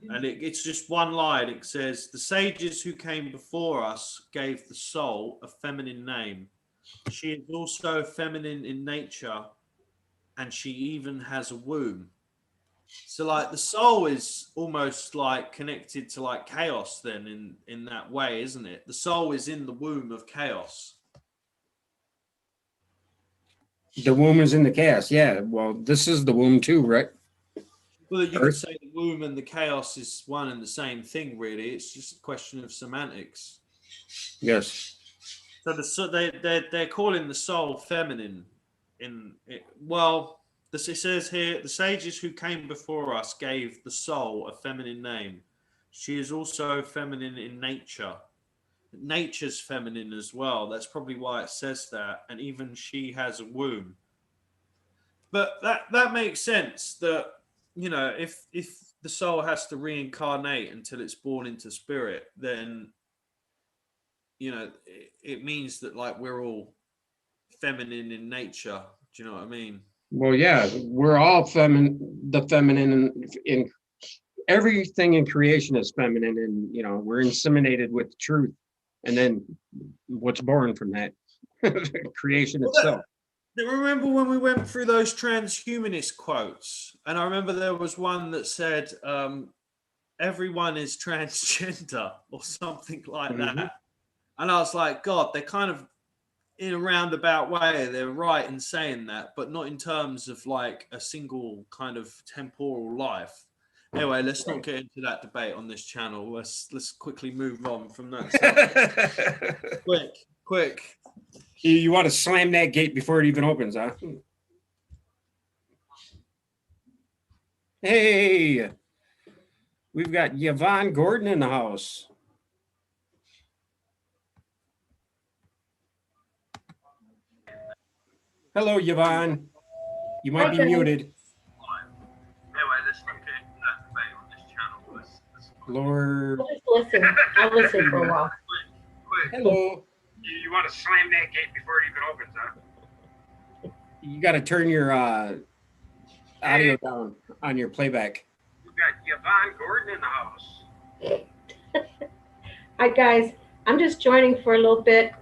And it's just one line. It says, the sages who came before us gave the soul a feminine name. She is also feminine in nature, and she even has a womb. So like the soul is almost like connected to like chaos then in that way, isn't it? The soul is in the womb of chaos. The womb is in the chaos. Yeah. Well, this is the womb too, right? Well, you could say the womb and the chaos is one and the same thing, really. It's just a question of semantics. Yes. So they're calling the soul feminine. It says here, the sages who came before us gave the soul a feminine name. She is also feminine in nature, nature's feminine as well. That's probably why it says that. And even she has a womb. But that makes sense that, you know, if the soul has to reincarnate until it's born into spirit, then, you know, it means that like we're all feminine in nature. Do you know what I mean? Well, yeah, we're all the feminine in everything in creation is feminine, and you know, we're inseminated with truth. And then what's born from that creation itself. Remember when we went through those transhumanist quotes, and I remember there was one that said everyone is transgender or something like that, and I was like, God, they're kind of in a roundabout way, they're right in saying that, but not in terms of like a single kind of temporal life. Anyway, let's not get into that debate on this channel. Let's quickly move on from that. Quick. You want to slam that gate before it even opens, huh? Hey, we've got Yvonne Gordon in the house. Hello, Yvonne. You might be muted. Anyway, let's not get into that debate on this channel. Lord. I'll just listen. I'll listen for a while. Hello. You want to slam that gate before it even opens, huh? You got to turn your audio down on your playback. We've got Yvonne Gordon in the house. Hi, guys. I'm just joining for a little bit.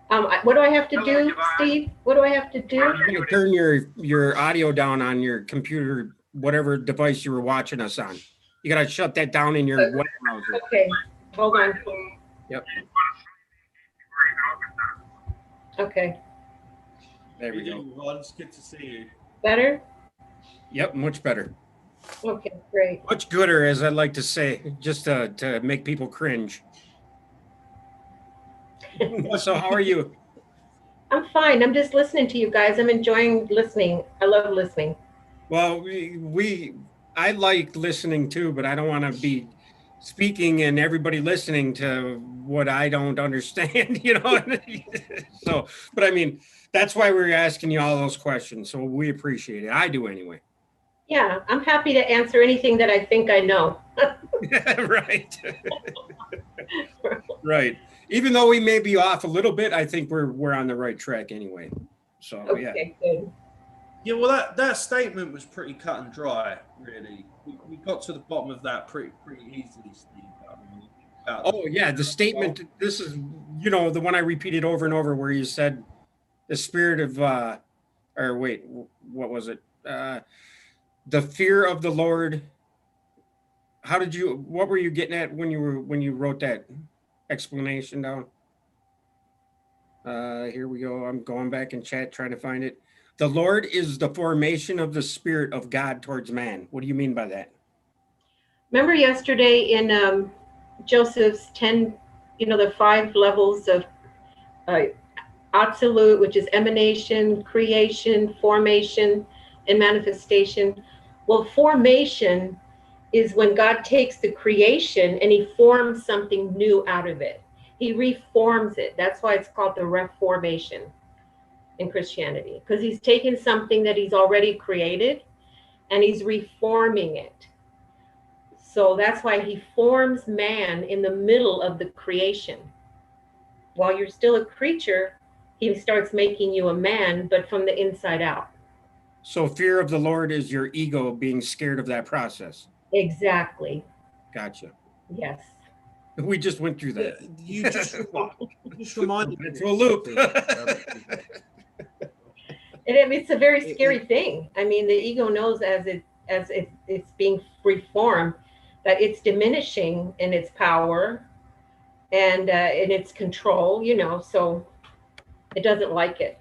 What do I have to do, Steve? What do I have to do? You got to turn your audio down on your computer, whatever device you were watching us on. You got to shut that down in your web browser. Okay. Hold on. Yep. Okay. There we go. It's good to see you. Better? Yep, much better. Okay, great. Much gooder, as I like to say, just to make people cringe. So how are you? I'm fine. I'm just listening to you guys. I'm enjoying listening. I love listening. Well, I like listening too, but I don't want to be speaking and everybody listening to what I don't understand, you know? So, but I mean, that's why we're asking you all those questions. So we appreciate it. I do anyway. Yeah, I'm happy to answer anything that I think I know. Right. Right. Even though we may be off a little bit, I think we're on the right track anyway. So okay, good. Yeah, well, that statement was pretty cut and dry, really. We got to the bottom of that pretty easily, Steve. Oh yeah, the statement. This is, you know, the one I repeated over and over, where you said the spirit of, or wait, what was it? The fear of the Lord. What were you getting at when you wrote that explanation down? Here we go. I'm going back in chat trying to find it. The Lord is the formation of the spirit of God towards man. What do you mean by that? Remember yesterday in Joseph's 10, the 5 levels of absolute, which is emanation, creation, formation, and manifestation. Well, formation is when God takes the creation and he forms something new out of it. He reforms it. That's why it's called the reformation in Christianity, because he's taken something that he's already created and he's reforming it. So that's why he forms man in the middle of the creation. While you're still a creature, he starts making you a man, but from the inside out. So fear of the Lord is your ego being scared of that process. Exactly. Gotcha. Yes. We just went through that. You just reminded me. It's a loop. It's a very scary thing. I mean, the ego knows as it's being reformed that it's diminishing in its power and in its control, so it doesn't like it.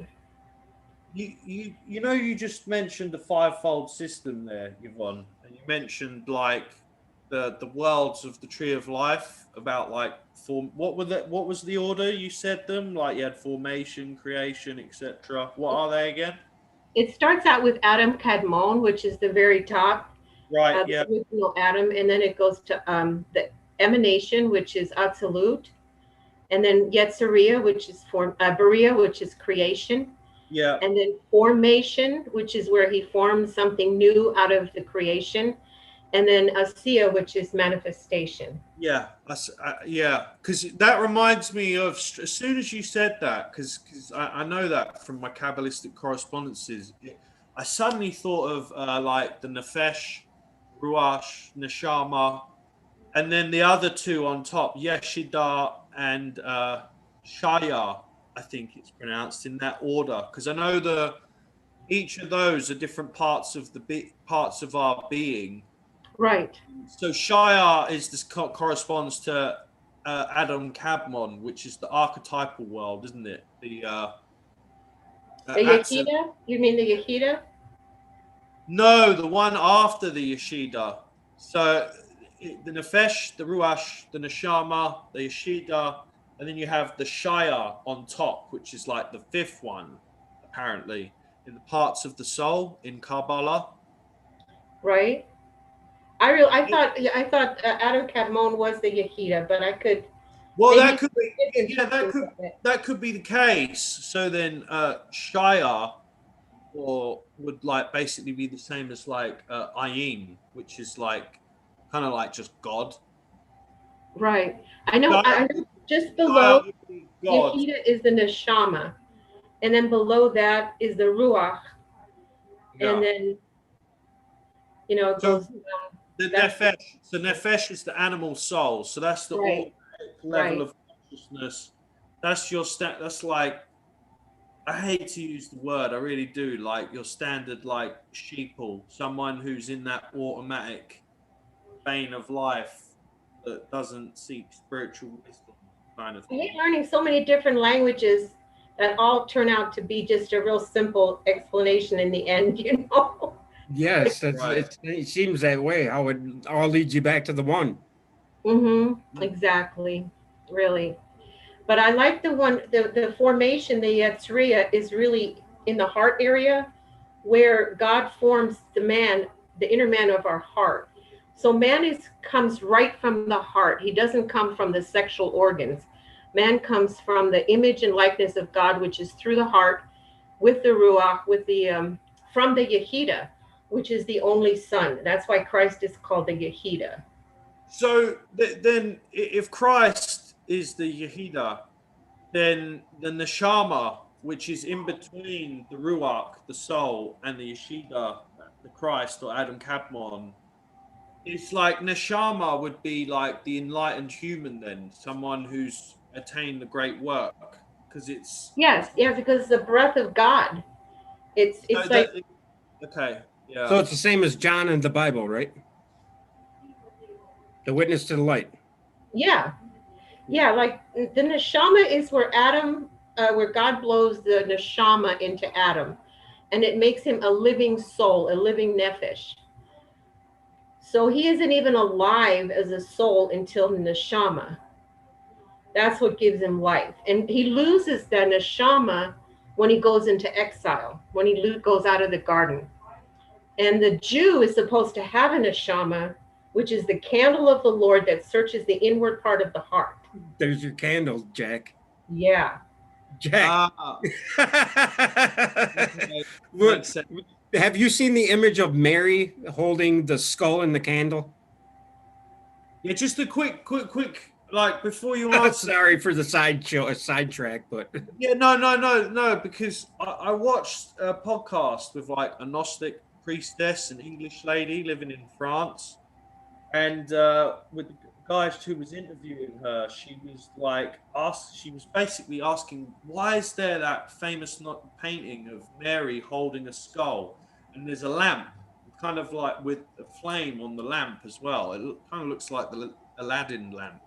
You just mentioned the 5-fold system there, Yvonne, and you mentioned like the worlds of the tree of life, about like what was the order you said them? Like you had formation, creation, etc. What are they again? It starts out with Adam Kadmon, which is the very top. Right, yeah. The original Adam, and then it goes to the emanation, which is absolute, and then Yetzeria, which is Berea, which is creation, Yeah. and then formation, which is where he forms something new out of the creation, and then Asiya, which is manifestation. Yeah, yeah, because that reminds me of as soon as you said that, because I know that from my Kabbalistic correspondences, I suddenly thought of like the Nefesh, Ruach, Neshama, and then the other two on top, Yeshida and Shaya, I think it's pronounced in that order, because I know each of those are different parts of parts of our being. Right. So Shire is this corresponds to Adam Kadmon, which is the archetypal world, isn't it? The Yehida? You mean the Yehida? No, the one after the Yeshida. So the Nefesh, the Ruach, the Neshama, the Yeshida, and then you have the Shire on top, which is like the fifth one, apparently, in the parts of the soul in Kabbalah. Right. I thought Adam Kadmon was the Yehida, but I could. Well, that could be, yeah, that could be the case. So then, Shire, or would like basically be the same as like Ayin, which is like kind of like just God. Right. I know. Shire, I know. Just Shire below would be God. Yehida is the Neshama, and then below that is the Ruach, and Yeah. then it So goes. the Nefesh. So Nefesh is the animal soul. So that's the Right. level Right. of consciousness. That's your That's like, I hate to use the word, I really do. Like your standard, like sheeple, someone who's in that automatic vein of life that doesn't seek spiritual wisdom, kind of I hate thing. learning so many different languages that all turn out to be just a real simple explanation in the end. Yes, Right. it seems that way. How it all leads you back to the one. Mm-hmm. Exactly. Really. But I like the formation, the Yetzriya is really in the heart area where God forms the inner man of our heart. So man comes right from the heart. He doesn't come from the sexual organs. Man comes from the image and likeness of God, which is through the heart, with the Ruach, from the Yehida, which is the only son. That's why Christ is called the Yehida. So then, if Christ is the Yehida, then the Neshama, which is in between the Ruach, the soul, and the Yeshida, the Christ or Adam Kadmon, it's like Neshama would be like the enlightened human, then someone who's attained the great work, because it's Yes, because it's the breath of God. It's so like okay, yeah. So it's the same as John in the Bible, right? The witness to the light. yeah, like the neshama is where where God blows the neshama into Adam, and it makes him a living soul, a living nefesh. So he isn't even alive as a soul until neshama. That's what gives him life, and he loses the neshama when he goes into exile, when he goes out of the garden. And the Jew is supposed to have a neshama, which is the candle of the Lord that searches the inward part of the heart. There's your candle, Jack. Yeah. Jack. Okay. Look, Makes sense. have you seen the image of Mary holding the skull and the candle? Yeah, just a quick, like before you answer. Sorry for the sidetrack, but Yeah, no, because I watched a podcast with like a Gnostic priestess, an English lady living in France, and with the guy who was interviewing her, she was basically asking, why is there that famous painting of Mary holding a skull, and there's a lamp, kind of like with a flame on the lamp as well. It kind of looks like the Aladdin lamp.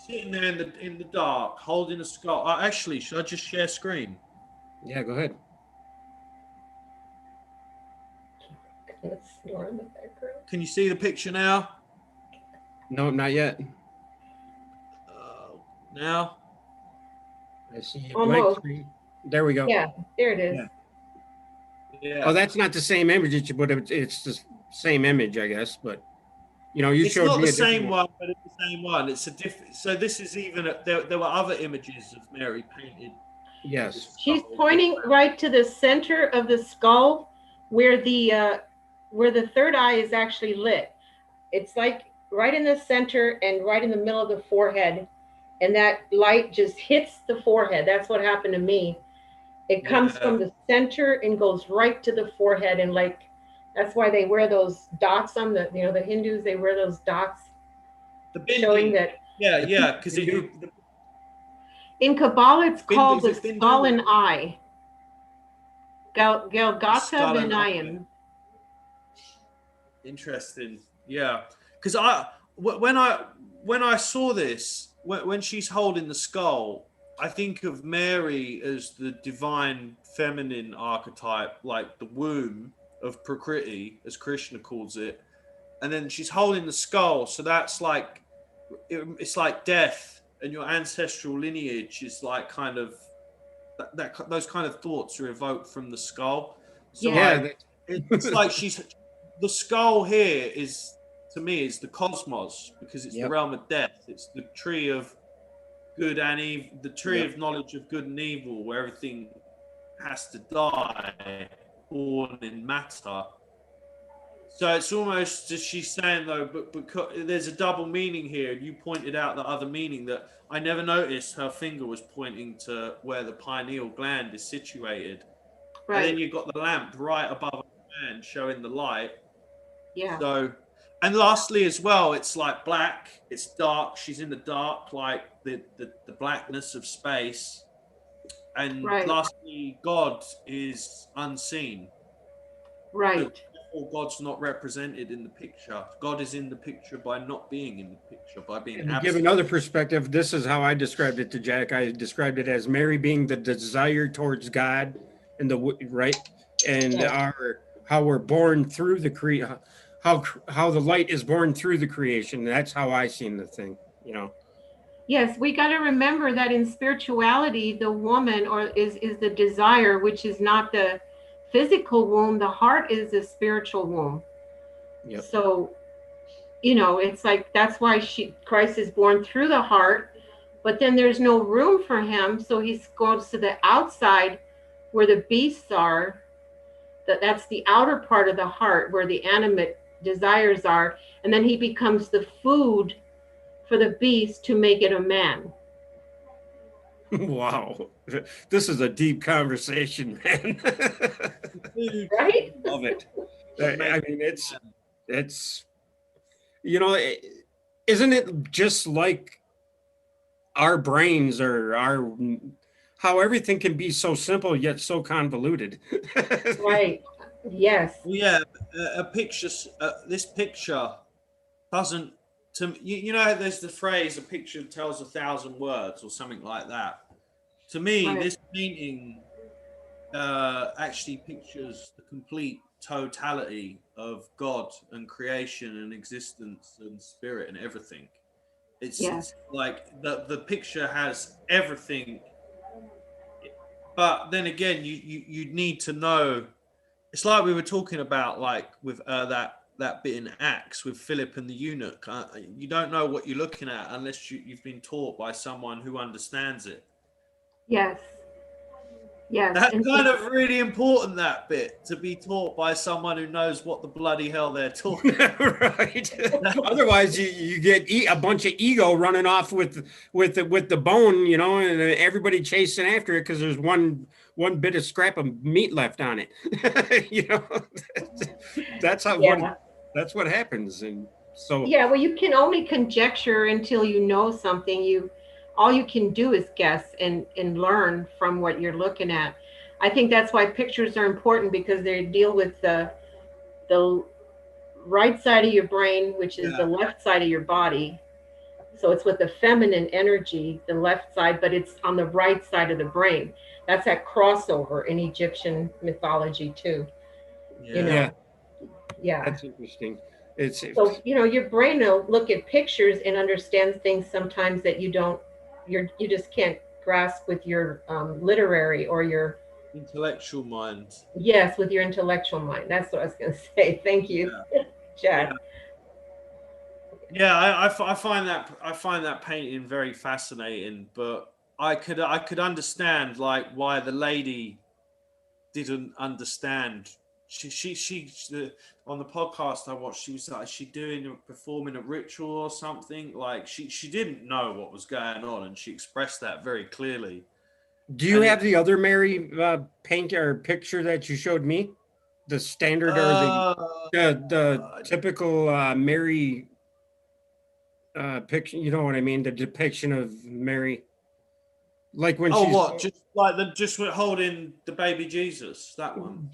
Sitting there in the dark, holding a skull. Actually, should I just share screen? yeah, go ahead. Can you see the picture now? No, not yet. Now? I see a Almost. blank screen. There we go. Yeah, there it is. Yeah. Oh, that's not the same image, but it's the same image, I guess. But You know, you It's showed not me the a different same one, but it's the same one. It's a different. So this is even there were other images of Mary painted. Yes. She's pointing right to the center of the skull where the third eye is actually lit. It's like right in the center and right in the middle of the forehead. And that light just hits the forehead. That's what happened to me. It comes from the center and goes right to the forehead. And like, that's why they wear those dots on the, the Hindus, they wear those dots The bindi. showing that. Yeah, because In Kabbalah, it's called the Bindu? skull and eye. Galgata Skull and eye. Vinayam. Interesting. Yeah, because when I saw this, when she's holding the skull, I think of Mary as the divine feminine archetype, like the womb of Prakriti, as Krishna calls it, and then she's holding the skull, so that's like it's like death, and your ancestral lineage is like kind of that those kind of thoughts are evoked from the skull. So like, it's like the skull here is, to me, is the cosmos, because it's the realm of death. It's the tree of good and evil, the tree of knowledge of good and evil, where everything has to die, born in matter. So it's almost as she's saying, though, but because there's a double meaning here. You pointed out the other meaning that I never noticed. Her finger was pointing to where the pineal gland is situated. Right. And then you've got the lamp right above her hand showing the light. Yeah. So, and lastly as well, it's like black, it's dark. She's in the dark, like the blackness of space. And lastly, God is unseen. Right. Or God's not represented in the picture. God is in the picture by not being in the picture, by being absent. To give another perspective, this is how I described it to Jack. I described it as Mary being the desire towards God, and how we're born through the how the light is born through the creation. That's how I seen the thing, you know. Yes, we got to remember that in spirituality, the woman is the desire, which is not the physical womb. The heart is the spiritual womb. Yep. So, it's like, that's why Christ is born through the heart, but then there's no room for him. So he goes to the outside where the beasts are. That's the outer part of the heart where the animate desires are. And then he becomes the food for the beast to make it a man. Wow, this is a deep conversation, man. Right? Love it. I mean, it's isn't it just like our brains or how everything can be so simple yet so convoluted? Right. Yes. Well, yeah, a picture. This picture doesn't. There's the phrase, "A picture tells 1,000 words," or something like that. To me, this painting actually pictures the complete totality of God and creation and existence and spirit and everything. It's like the picture has everything, but then again, you need to know. It's like we were talking about, like with that bit in Acts with Philip and the eunuch. You don't know what you're looking at unless you've been taught by someone who understands it. Yes. Yes. That's kind of really important, that bit, to be taught by someone who knows what the bloody hell they're talking about. Right. Otherwise, you get a bunch of ego running off with the bone, and everybody chasing after it because there's one bit of scrap of meat left on it. That's how that's what happens. And so well, you can only conjecture until you know something. All you can do is guess and learn from what you're looking at. I think that's why pictures are important, because they deal with the right side of your brain, which is the left side of your body. So it's with the feminine energy, the left side, but it's on the right side of the brain. That's that crossover in Egyptian mythology too. Yeah. That's interesting. So your brain will look at pictures and understand things sometimes that you just can't grasp with your literary or your intellectual mind. Yes, with your intellectual mind. That's what I was going to say. Thank you, Chad. Yeah, I find that painting very fascinating, but I could understand like why the lady didn't understand. On the podcast I watched, she was like, she performing a ritual or something. Like she didn't know what was going on, and she expressed that very clearly. Do you And have the other Mary paint or picture that you showed me? The standard or the typical Mary picture, you know what I mean? The depiction of Mary. Like when oh, she's what? Just like the just holding the baby Jesus, that one.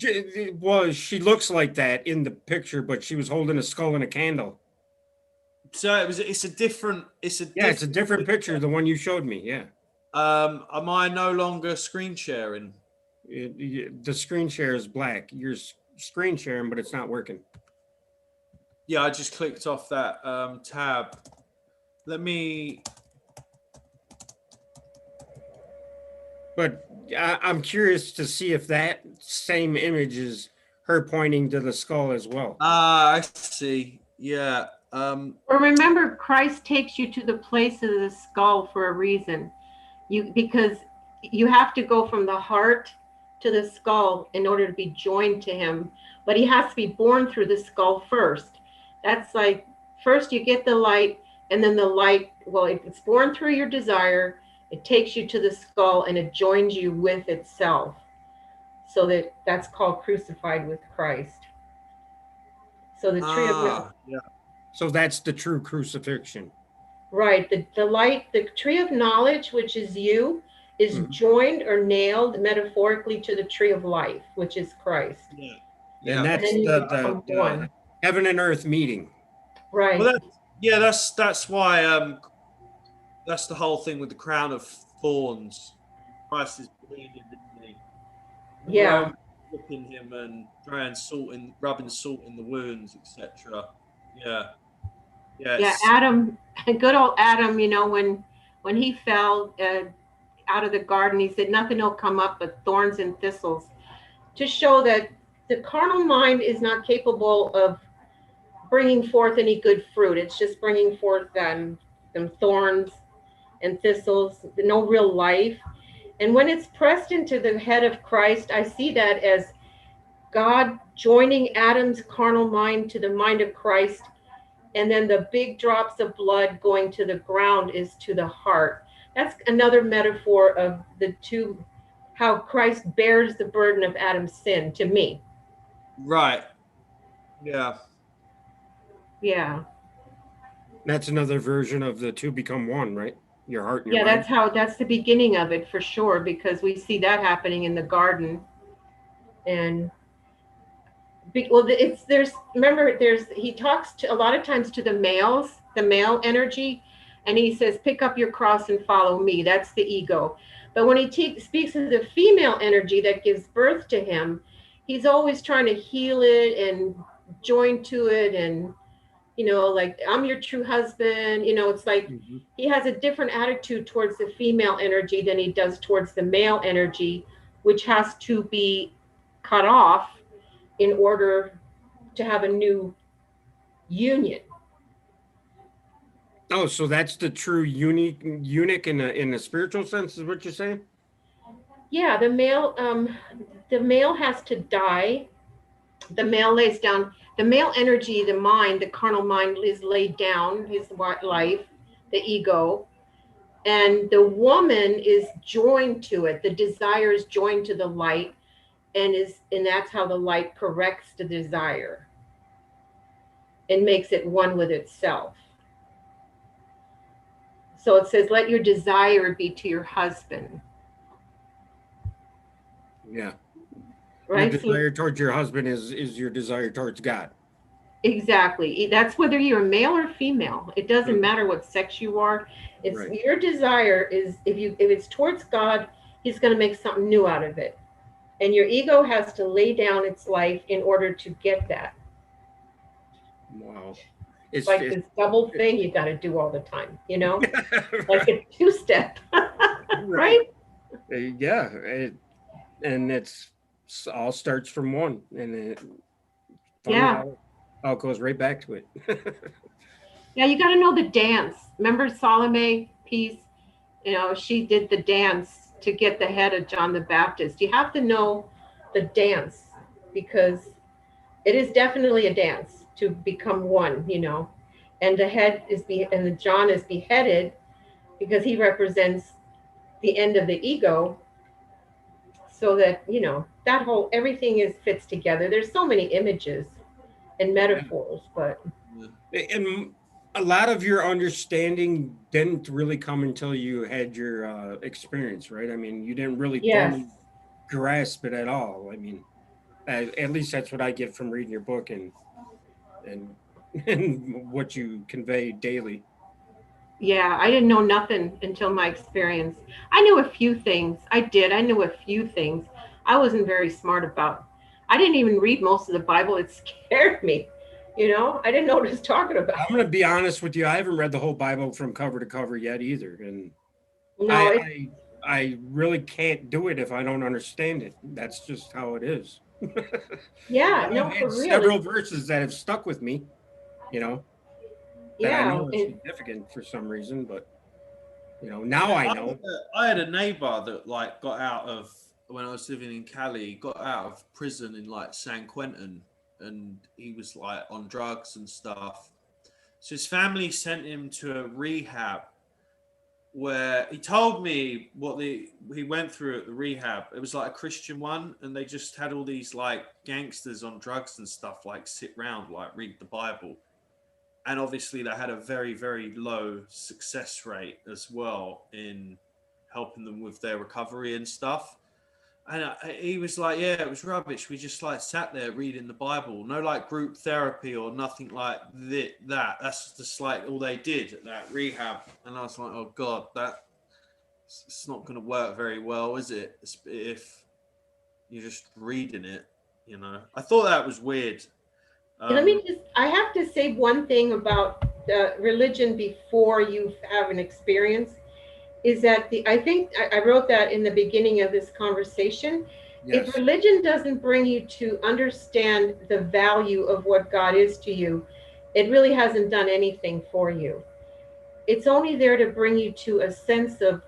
well, she looks like that in the picture, but she was holding a skull and a candle. So it's a different. Yeah, it's a different picture, the one you showed me. Yeah. Am I no longer screen sharing? The screen share is black. You're screen sharing, but it's not working. Yeah, I just clicked off that tab. Let me. But I'm curious to see if that same image is her pointing to the skull as well. Ah, I see. Yeah. Or remember, Christ takes you to the place of the skull for a reason. Because you have to go from the heart to the skull in order to be joined to him. But he has to be born through the skull first. That's like first you get the light, and then the light, well, if it's born through your desire, it takes you to the skull and it joins you with itself. So that's called crucified with Christ. So the tree of yeah. So that's the true crucifixion. right, the light, the tree of knowledge, which is you, is joined or nailed metaphorically to the tree of life, which is Christ. Yeah. And that's the heaven and earth meeting. Right. Well, that's why that's the whole thing with the crown of thorns. Christ is bleeding, isn't he? Yeah. Whipping him and rubbing salt in the wounds, etc. Yeah. Yeah, Adam, good old Adam, you know, when he fell out of the garden, he said, nothing will come up but thorns and thistles, to show that the carnal mind is not capable of bringing forth any good fruit. It's just bringing forth them thorns and thistles, no real life. And when it's pressed into the head of Christ, I see that as God joining Adam's carnal mind to the mind of Christ. And then the big drops of blood going to the ground is to the heart. That's another metaphor of the two, how Christ bears the burden of Adam's sin to me. Right. Yeah. Yeah. That's another version of the two become one, right? Your heart and your mind. Yeah, that's the beginning of it for sure, because we see that happening in the garden. And well, he talks to a lot of times to the male energy, and he says, pick up your cross and follow me. That's the ego. But when he speaks of the female energy that gives birth to him, he's always trying to heal it and join to it. And, you know, like, I'm your true husband. You know, it's like he has a different attitude towards the female energy than he does towards the male energy, which has to be cut off in order to have a new union. Oh, so that's the true eunuch in a spiritual sense, is what you're saying? Yeah, the male has to die. The male lays down. The male energy, the mind, the carnal mind, is laid down. His life, the ego, and the woman is joined to it. The desire is joined to the light, and that's how the light corrects the desire and makes it one with itself. So it says, let your desire be to your husband. Yeah. Right. Your desire towards your husband is your desire towards God. Exactly. That's whether you're male or female. It doesn't matter what sex you are. It's your desire is, if it's towards God, he's going to make something new out of it. And your ego has to lay down its life in order to get that. Wow. It's like this double thing you got to do all the time, you know, like a two-step, right? Yeah. And it's all starts from one, and it goes right back to it. Yeah, you got to know the dance. Remember Salome Peace? You know, she did the dance to get the head of John the Baptist. You have to know the dance because it is definitely a dance to become one, you know. And the head is and the John is beheaded because he represents the end of the ego, so that, you know, that whole everything is fits together. There's so many images and metaphors, but And a lot of your understanding didn't really come until you had your experience, right? I mean, you didn't really yes. fully grasp it at all. I mean, at least that's what I get from reading your book and and what you convey daily. Yeah, I didn't know nothing until my experience. I knew a few things. I did. I knew a few things. I wasn't very smart about. I didn't even read most of the Bible. It scared me. You know, I didn't know what it was talking about. I'm going to be honest with you. I haven't read the whole Bible from cover to cover yet either, and No, it, I I really can't do it if I don't understand it. That's just how it is. yeah, But I've no, had for real. several verses that have stuck with me, you know, that I Yeah, know are and significant for some reason, but now I know. I had a neighbor that like got out of when I was living in Cali, got out of prison in like San Quentin, and he was like on drugs and stuff. So his family sent him to a rehab where he told me what he went through at the rehab. It was like a Christian one, and they just had all these like gangsters on drugs and stuff like sit round like read the Bible, and obviously they had a very very low success rate as well in helping them with their recovery and stuff. And he was like, yeah, it was rubbish. We just like sat there reading the Bible, no like group therapy or nothing like that. That's just like all they did at that rehab. And I was like, oh god, that it's not going to work very well, is it, if you're just reading it, I thought that was weird. let um me just, I have to say one thing about religion before you have an experience is that I think I wrote that in the beginning of this conversation. If Yes. religion doesn't bring you to understand the value of what God is to you, it really hasn't done anything for you. It's only there to bring you to a sense of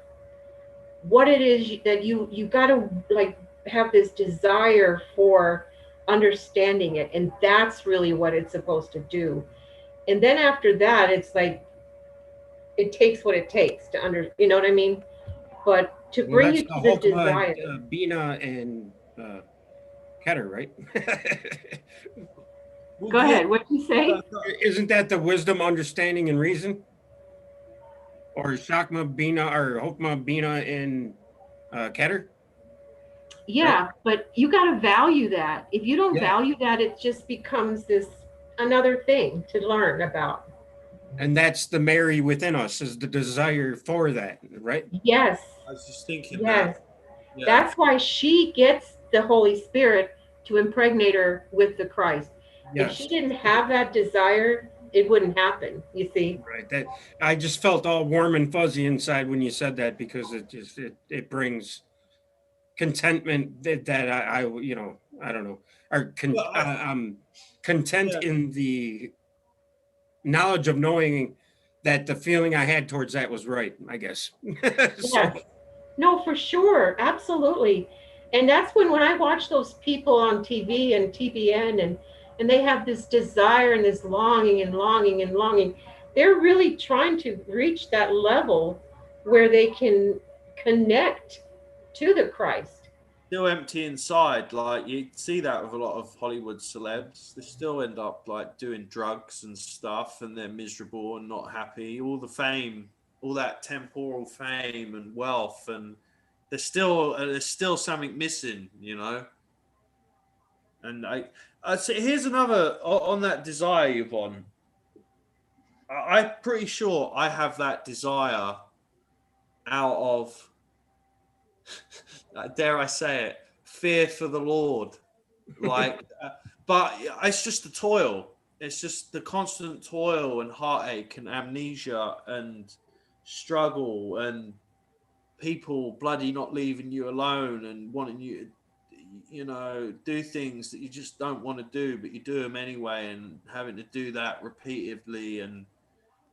what it is that you got to like have this desire for understanding it, and that's really what it's supposed to do. And then after that, it's like it takes what it takes to you know what I mean? But to Well, bring that's you the to the Hokmah, desire. Bina, and Keter, right? well, Go yeah, ahead. What you say? Isn't that the wisdom, understanding, and reason? Or Shakma, Bina, or Hokmah, Bina, and Keter, right? Yeah, but you got to value that. If you don't Yeah. value that, it just becomes this another thing to learn about. And that's the Mary within us, is the desire for that, right? Yes, I was just thinking that. yes. Yeah. That's why she gets the Holy Spirit to impregnate her with the Christ. If she Yes. didn't have that desire, it wouldn't happen, you see. Right. That I just felt all warm and fuzzy inside when you said that, because it brings contentment that I don't know, or Well, I'm content yeah. in the knowledge of knowing that the feeling I had towards that was right, I guess. So Yes. No, for sure. Absolutely. And that's when I watch those people on TV and TBN, and they have this desire and this longing and longing and longing. They're really trying to reach that level where they can connect to the Christ. Still empty inside. Like you see that with a lot of Hollywood celebs. They still end up like doing drugs and stuff, and they're miserable and not happy. All the fame, all that temporal fame and wealth, and there's still something missing. And I say here's another on that desire, Yvonne. I'm pretty sure I have that desire out of, dare I say it, fear for the Lord. Like, but it's just the toil. It's just the constant toil and heartache and amnesia and struggle and people bloody not leaving you alone and wanting you to, do things that you just don't want to do, but you do them anyway, and having to do that repeatedly. And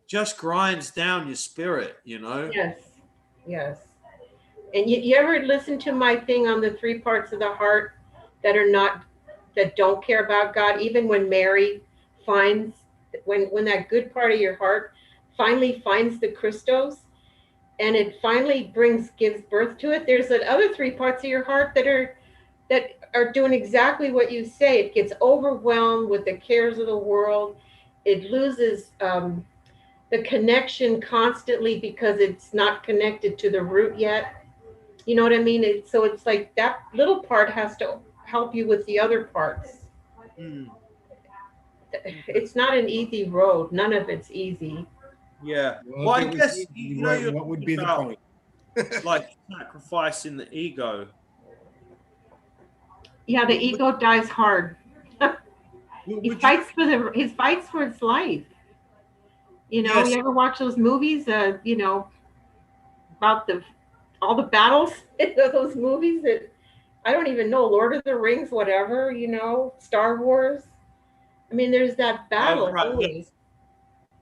just grinds down your spirit, you know? Yes, yes. And you ever listen to my thing on the 3 parts of the heart that are not, that don't care about God? Even when Mary finds, when that good part of your heart finally finds the Christos, and it finally gives birth to it, there's that other 3 parts of your heart that are doing exactly what you say. It gets overwhelmed with the cares of the world. It loses the connection constantly because it's not connected to the root yet. You know what I mean? So it's like that little part has to help you with the other parts. Mm. It's not an easy road. None of it's easy. Yeah. Well, Well, if I it was guess, easy, you know, you're what would talking be the about point? like sacrificing the ego. Yeah, the ego dies hard. He Would you? fights for its life. You know, Yes. you ever watch those movies? You know, about all the battles in those movies that I don't even know, Lord of the Rings, whatever, you know, Star Wars. I mean, there's that Oh, battle right. always.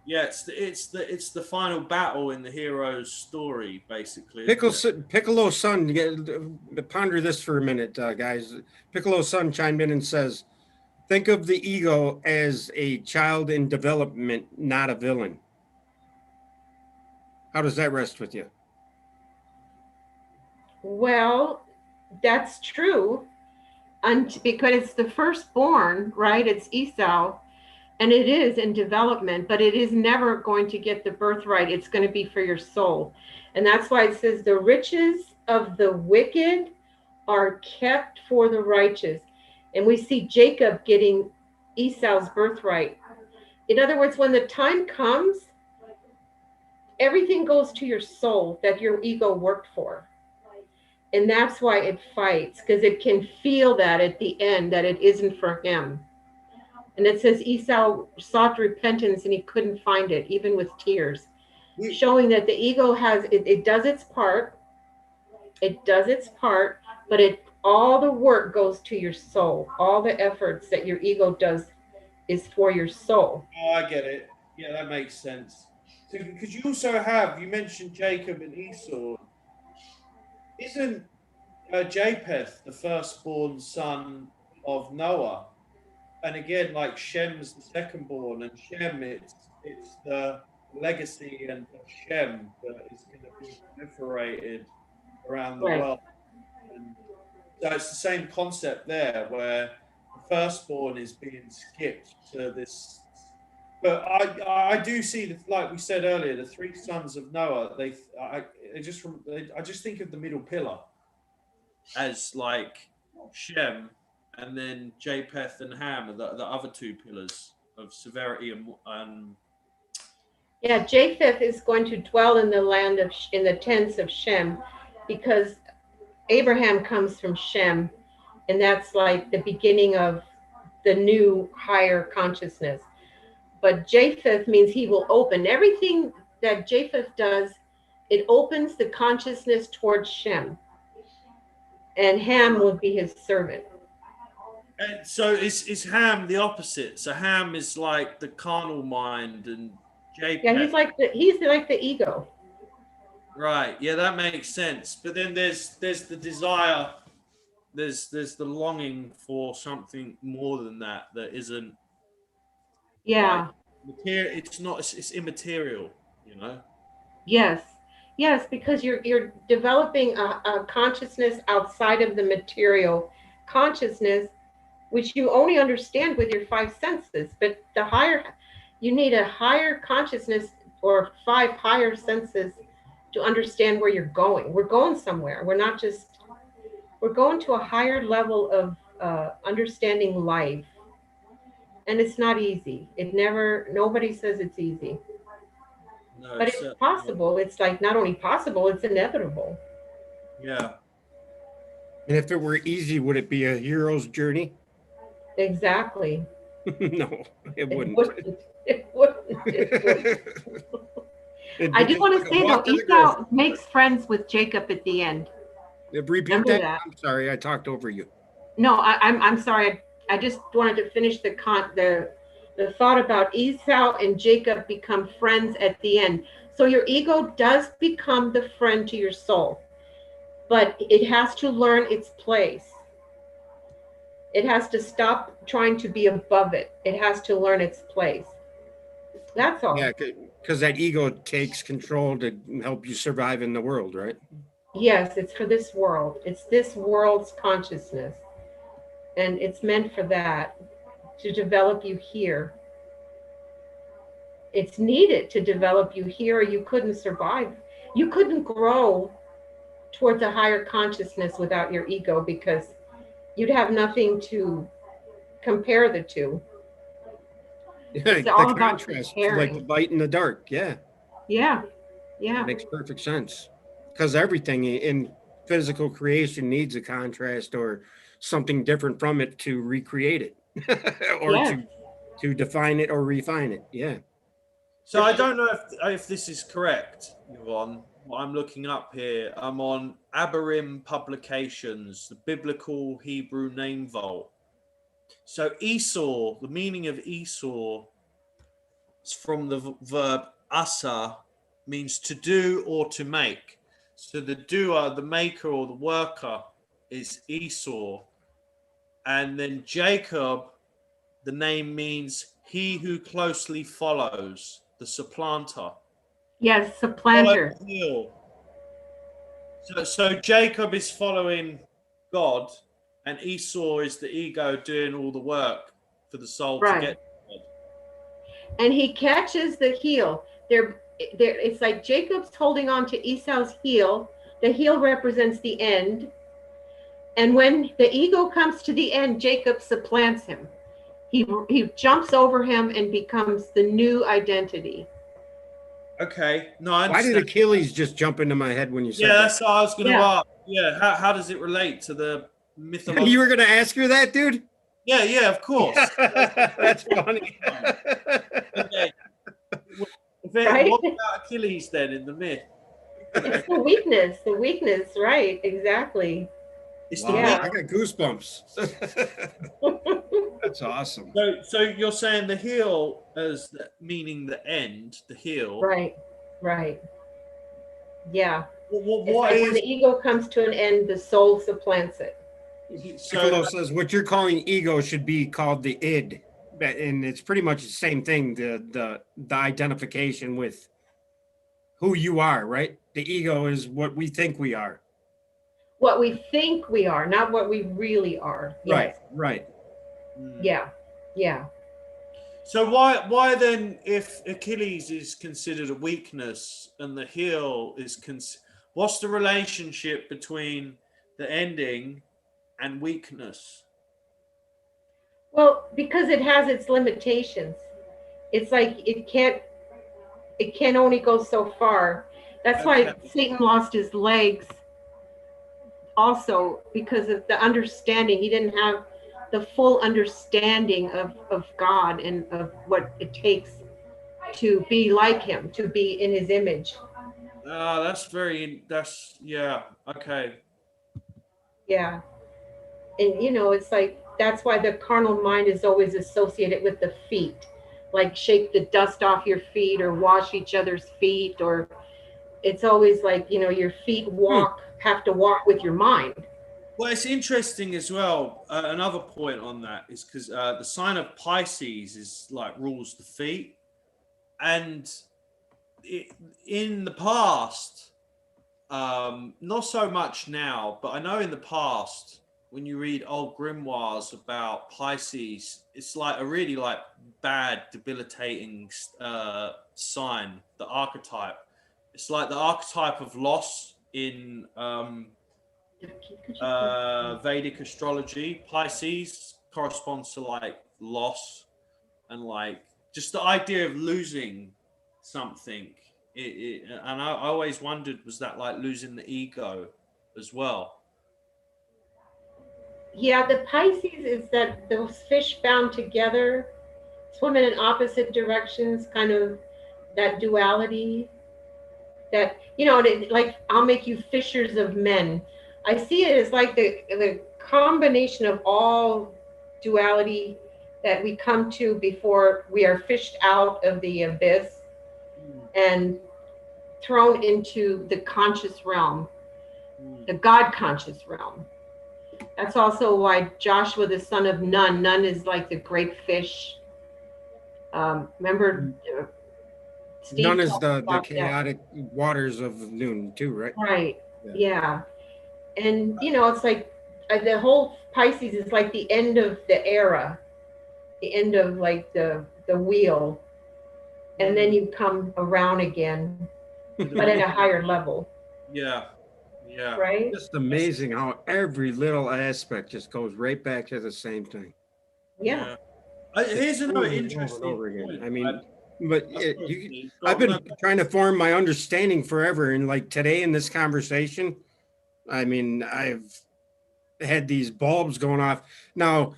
Yeah, it's the final battle in the hero's story, basically, isn't it? Piccolo's son, ponder this for a minute, guys. Piccolo's son chimed in and says, think of the ego as a child in development, not a villain. How does that rest with you? Well, that's true. And because it's the firstborn, right? It's Esau, and it is in development, but it is never going to get the birthright. It's going to be for your soul. And that's why it says the riches of the wicked are kept for the righteous. And we see Jacob getting Esau's birthright. In other words, when the time comes, everything goes to your soul that your ego worked for. And that's why it fights, because it can feel that at the end that it isn't for him. And it says Esau sought repentance and he couldn't find it, even with tears, showing that the ego it does its part. It does its part, but all the work goes to your soul. All the efforts that your ego does is for your soul. Oh, I get it. Yeah, that makes sense. So, because you also you mentioned Jacob and Esau. Isn't Japheth the firstborn son of Noah? And again, like Shem's the secondborn, and Shem, it's the legacy and of Shem that is going to be proliferated around the Right. world. And so it's the same concept there, where the firstborn is being skipped to this. But I do see that, like we said earlier, the 3 sons of Noah. I just think of the middle pillar as like Shem, and then Japheth and Ham are the other 2 pillars of severity and Yeah, Japheth is going to dwell in the land in the tents of Shem, because Abraham comes from Shem, and that's like the beginning of the new higher consciousness. But Japheth means he will open everything that Japheth does. It opens the consciousness towards Shem, and Ham would be his servant. And so is Ham the opposite? So Ham is like the carnal mind, and Japheth. Yeah, he's like the ego. Right. Yeah, that makes sense. But then there's the desire, there's the longing for something more than that isn't Yeah. like material. It's not. It's immaterial. You know. Yes. Yes, because you're developing a consciousness outside of the material consciousness, which you only understand with your 5 senses. But you need a higher consciousness or 5 higher senses to understand where you're going. We're going somewhere. We're going to a higher level of understanding life. And it's not easy. Nobody says it's easy. No, But it's possible. It's like not only possible, it's inevitable. Yeah. And if it were easy, would it be a hero's journey? Exactly. No, it wouldn't. It wouldn't. I do want to say though, Esau makes friends with Jacob at the end. Repeat that. I'm sorry, I talked over you. No, I'm sorry. I just wanted to finish the The thought about Esau and Jacob become friends at the end. So your ego does become the friend to your soul, but it has to learn its place. It has to stop trying to be above it. It has to learn its place. That's all. Yeah, because that ego takes control to help you survive in the world, right? Yes, it's for this world. It's this world's consciousness. And it's meant for that, to develop you here. It's needed to develop you here, or you couldn't survive. You couldn't grow towards a higher consciousness without your ego, because you'd have nothing to compare the two. It's The all about contrast, like the comparing. light in the dark. Yeah, Yeah, yeah. it makes perfect sense. Because everything in physical creation needs a contrast or something different from it to recreate it, or Yes. to define it or refine it. Yeah. So I don't know if this is correct, Yvonne. What I'm looking up here, I'm on Abarim Publications, the Biblical Hebrew Name Vault. So Esau, the meaning of Esau is from the verb asa, means to do or to make. So the doer, the maker or the worker is Esau. And then Jacob, the name means he who closely follows, the supplanter. Yes, Follow supplanter. the heel. So Jacob is following God, and Esau is the ego doing all the work for the soul to Right. get to God. And he catches the heel. It's like Jacob's holding on to Esau's heel. The heel represents the end. And when the ego comes to the end, Jacob supplants him. He jumps over him and becomes the new identity. Okay, no, I Why did understand. Achilles just jump into my head when you said Yeah, that? that's what I was going to Yeah. ask. Yeah, how does it relate to the mythological? You were going to ask her that, dude? Yeah, of course. That's funny. Okay. Right? What about Achilles then in the myth? It's the weakness, right? Exactly. It's Wow, the Yeah. I got goosebumps. That's awesome. So you're saying the heel as meaning the end, the heel. Right. Yeah. What It's like when is the ego comes to an end, the soul supplants it. Piccolo says what you're calling ego should be called the id, and it's pretty much the same thing. The identification with who you are, right? The ego is what we think we are. What we think we are, not what we really are. Yes. Right. Yeah. So why then, if Achilles is considered a weakness and the heel is what's the relationship between the ending and weakness? Well, because it has its limitations. It's like it can only go so far. That's why Satan lost his legs also, because of the understanding. He didn't have the full understanding of God and of what it takes to be like him, to be in his image. Okay. Yeah. And it's like, that's why the carnal mind is always associated with the feet, like shake the dust off your feet or wash each other's feet, or it's always like, your feet have to walk with your mind. Well, it's interesting as well. Another point on that is because the sign of Pisces is like rules the feet, and in the past, not so much now, but I know in the past, when you read old grimoires about Pisces, it's like a really like bad, debilitating sign. The archetype, it's like the archetype of loss in Vedic astrology. Pisces corresponds to like loss and like just the idea of losing something. And I always wondered, was that like losing the ego as well? Yeah, the Pisces is that those fish bound together, swimming in opposite directions, kind of that duality. That like, I'll make you fishers of men. I see it as like the combination of all duality that we come to before we are fished out of the abyss and thrown into the conscious realm, the God conscious realm. That's also why Joshua, the son of Nun, Nun is like the great fish. Remember, Steve None is talked the about that. chaotic waters of noon too, right? Right. Yeah. Yeah. And it's like the whole Pisces is like the end of the era, the end of like the wheel, and then you come around again, but at a higher level. Yeah. Yeah. Right. Just amazing how every little aspect just goes right back to the same thing. Yeah. Here's another Over and interesting over again. point. I mean, but I've I've been trying to form my understanding forever, and like today in this conversation, I mean, I've had these bulbs going off. Now,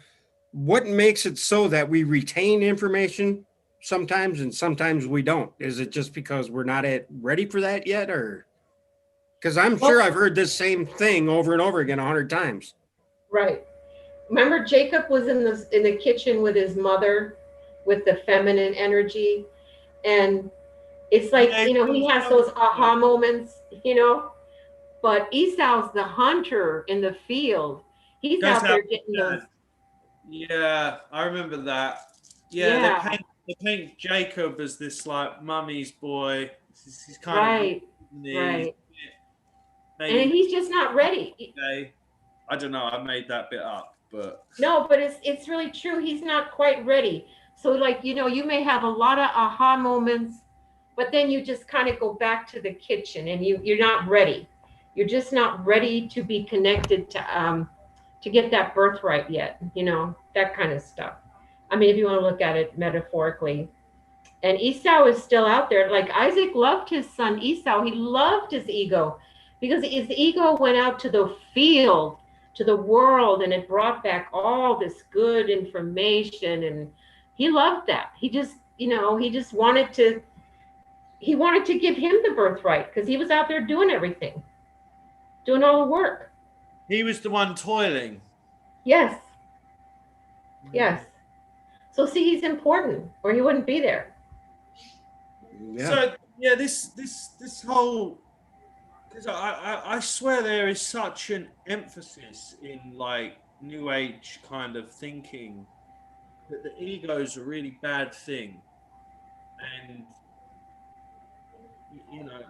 what makes it so that we retain information sometimes and sometimes we don't? Is it just because we're not ready for that yet, or because I'm sure I've heard this same thing over and over again 100 times. Right. Remember, Jacob was in the kitchen with his mother, with the feminine energy, and it's like he has those aha moments, But Esau's the hunter in the field. He's out there getting those. Yeah, I remember that. Yeah, they paint Jacob as this like mummy's boy. He's kind of right. And he's just not ready. I don't know. I made that bit up, but no, but it's really true. He's not quite ready. So like you may have a lot of aha moments, but then you just kind of go back to the kitchen and you're not ready. You're just not ready to be connected to get that birthright yet, that kind of stuff. I mean, if you want to look at it metaphorically. And Esau is still out there. Like Isaac loved his son Esau. He loved his ego because his ego went out to the field, to the world, and it brought back all this good information. And he loved that. He just, he just wanted to give him the birthright because he was out there doing everything, doing all the work. He was the one toiling. Yes. Yes. So see, he's important, or he wouldn't be there. Yeah. So yeah, this whole, because I swear there is such an emphasis in like New Age kind of thinking that the ego is a really bad thing, and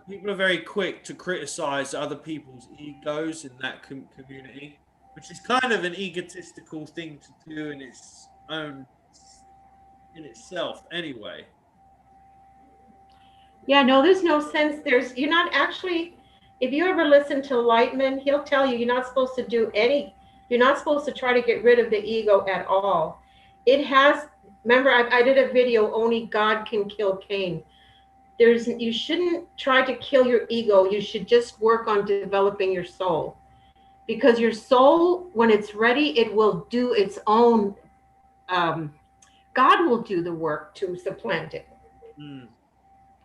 people are very quick to criticize other people's egos in that community, which is kind of an egotistical thing to do in itself anyway. Yeah, no, there's no sense. You're not actually, if you ever listen to Lightman, he'll tell you you're not supposed to you're not supposed to try to get rid of the ego at all. Remember, I did a video, Only God Can Kill Cain. You shouldn't try to kill your ego. You should just work on developing your soul. Because your soul, when it's ready, it will do its own, God will do the work to supplant it.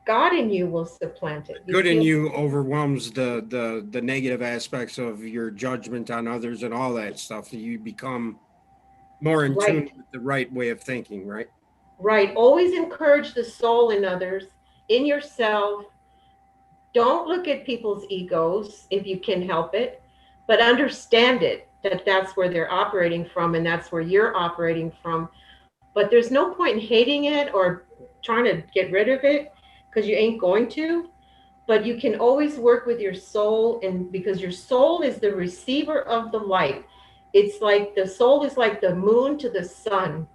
God in you will supplant it. Good in you overwhelms the negative aspects of your judgment on others and all that stuff. You become more in tune with the right way of thinking, right? Right. Always encourage the soul in others, in yourself. Don't look at people's egos if you can help it, but understand it, that that's where they're operating from and that's where you're operating from. But there's no point in hating it or trying to get rid of it, because you ain't going to. But you can always work with your soul, and because your soul is the receiver of the light. It's like the soul is like the moon to the sun,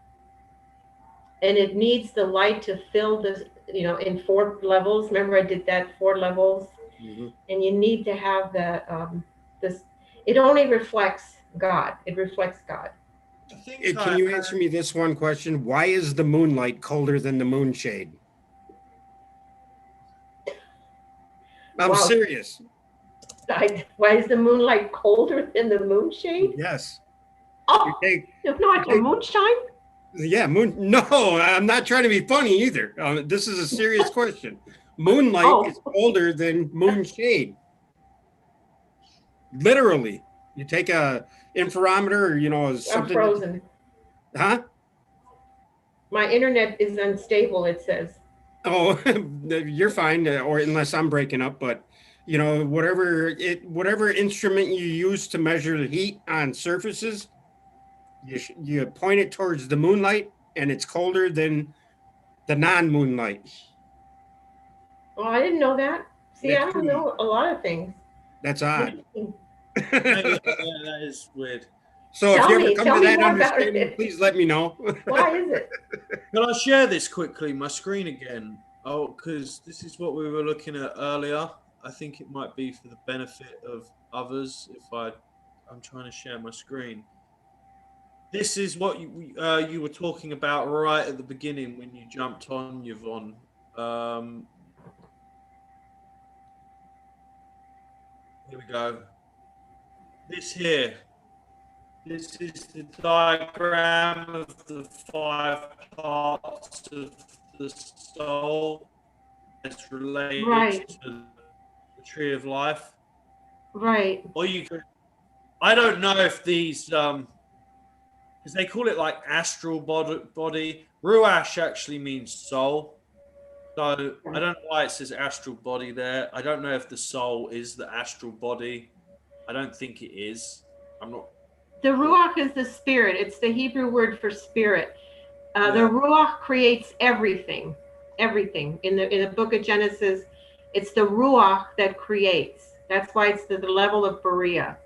and it needs the light to fill the, in 4 levels. Remember I did that 4 levels. And you need to have that it only reflects God. It reflects God. Can you answer me this one question? Why is the moonlight colder than the moonshade? I'm serious. Why is the moonlight colder than the moonshade? Yes. Oh, not your moonshine? Yeah, No, I'm not trying to be funny either. This is a serious question. Moonlight is colder than moonshade. Literally. You take a interferometer or, something. I'm frozen. Huh? My internet is unstable, it says. Oh, you're fine, or unless I'm breaking up, but you know, whatever instrument you use to measure the heat on surfaces, you point it towards the moonlight, and it's colder than the non-moonlight. Oh, I didn't know that. See, I That's don't pretty. know a lot of things. That's odd. Interesting. Yeah, that is weird. So if you ever come Tell to me that more about understanding, it. please let me know. Why is it? Can I share this quickly, my screen again? Oh, because this is what we were looking at earlier. I think it might be for the benefit of others if I'm trying to share my screen. This is what you were talking about right at the beginning when you jumped on, Yvonne. Here we go. This here. This is the diagram of the 5 parts of the soul that's related Right. to the tree of life. Right. Or you could, I don't know if these, because they call it like astral body. Ruach actually means soul. So I don't know why it says astral body there. I don't know if the soul is the astral body. I don't think it is. I'm not. The Ruach is the spirit. It's the Hebrew word for spirit. The Yeah. Ruach creates everything. Everything. In the book of Genesis, it's the Ruach that creates. That's why it's the level of Berea.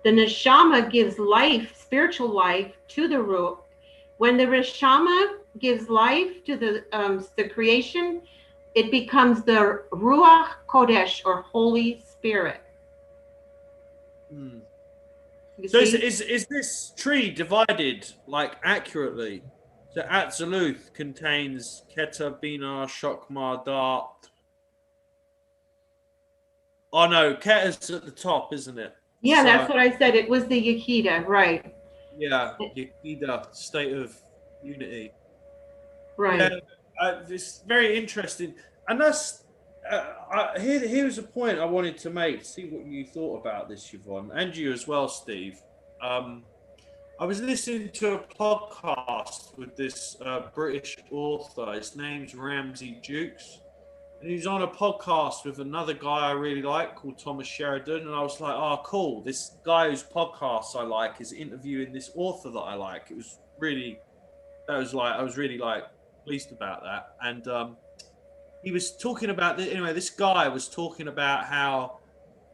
The Neshama gives life, spiritual life, to the Ruach. When the Neshama gives life to the creation, it becomes the Ruach Kodesh, or Holy Spirit. Hmm. You So see? is this tree divided like accurately? So Atziluth contains Keter, Bina, Shokma, Dart. Oh no, Keter's at the top, isn't it? Yeah, So, that's what I said. It was the Yehida, right? yeah, Yekida, state of unity. Right. Yeah, it's very interesting, and that's here's a point I wanted to make. See what you thought about this, Yvonne, and you as well, Steve. I was listening to a podcast with this British author. His name's Ramsey Jukes. And he's on a podcast with another guy I really like called Thomas Sheridan. And I was like, oh, cool. This guy whose podcasts I like is interviewing this author that I like. It was really, I was really like pleased about that. And he was talking about, anyway, this guy was talking about how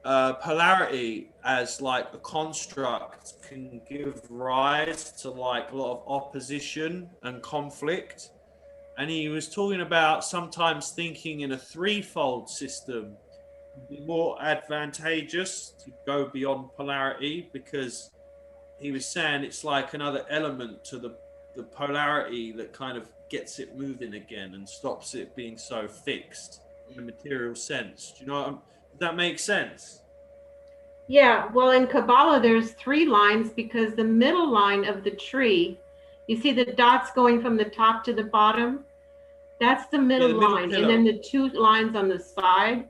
polarity as like a construct can give rise to like a lot of opposition and conflict, and he was talking about sometimes thinking in a threefold system would be more advantageous to go beyond polarity, because he was saying it's like another element to the polarity that kind of gets it moving again and stops it being so fixed in a material sense. Do you know does that make sense? Yeah, well, in Kabbalah, there's 3 lines, because the middle line of the tree, you see the dots going from the top to the bottom? That's the middle Yeah, the middle line. pillar. And then the 2 lines on the side.